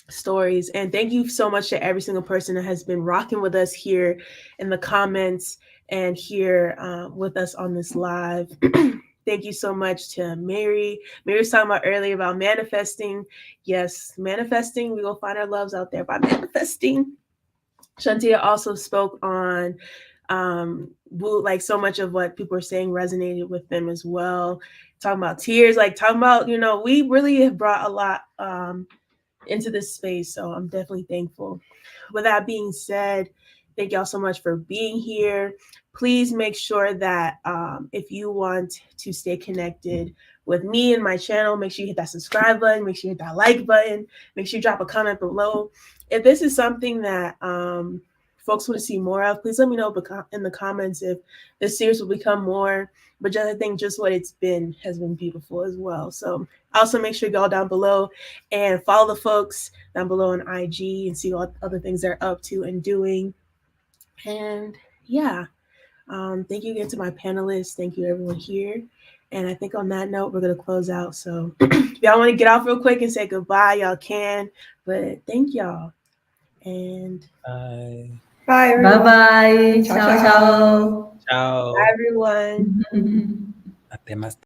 stories. And thank you so much to every single person that has been rocking with us here in the comments and here with us on this live. Thank you so much to Mary. Mary was talking about earlier about manifesting. Yes, manifesting. We will find our loves out there by manifesting. Shantia also spoke on like so much of what people are saying resonated with them as well. Talking about tears, like talking about, we really have brought a lot into this space. So I'm definitely thankful. With that being said, thank y'all so much for being here. Please make sure that if you want to stay connected with me and my channel, make sure you hit that subscribe button, make sure you hit that like button, make sure you drop a comment below. If this is something that folks want to see more of, please let me know in the comments if this series will become more. But I think just what it's been has been beautiful as well. So also make sure you go down below and follow the folks down below on IG and see what other things they're up to and doing. And yeah, thank you again to my panelists. Thank you everyone here. And I think on that note, we're going to close out. So if y'all want to get off real quick and say goodbye, y'all can. But thank y'all. And
Bye.
Bye, everyone.
Bye-bye.
Ciao,
Ciao,
ciao.
ciao.
Ciao.
bye, everyone.
Hasta más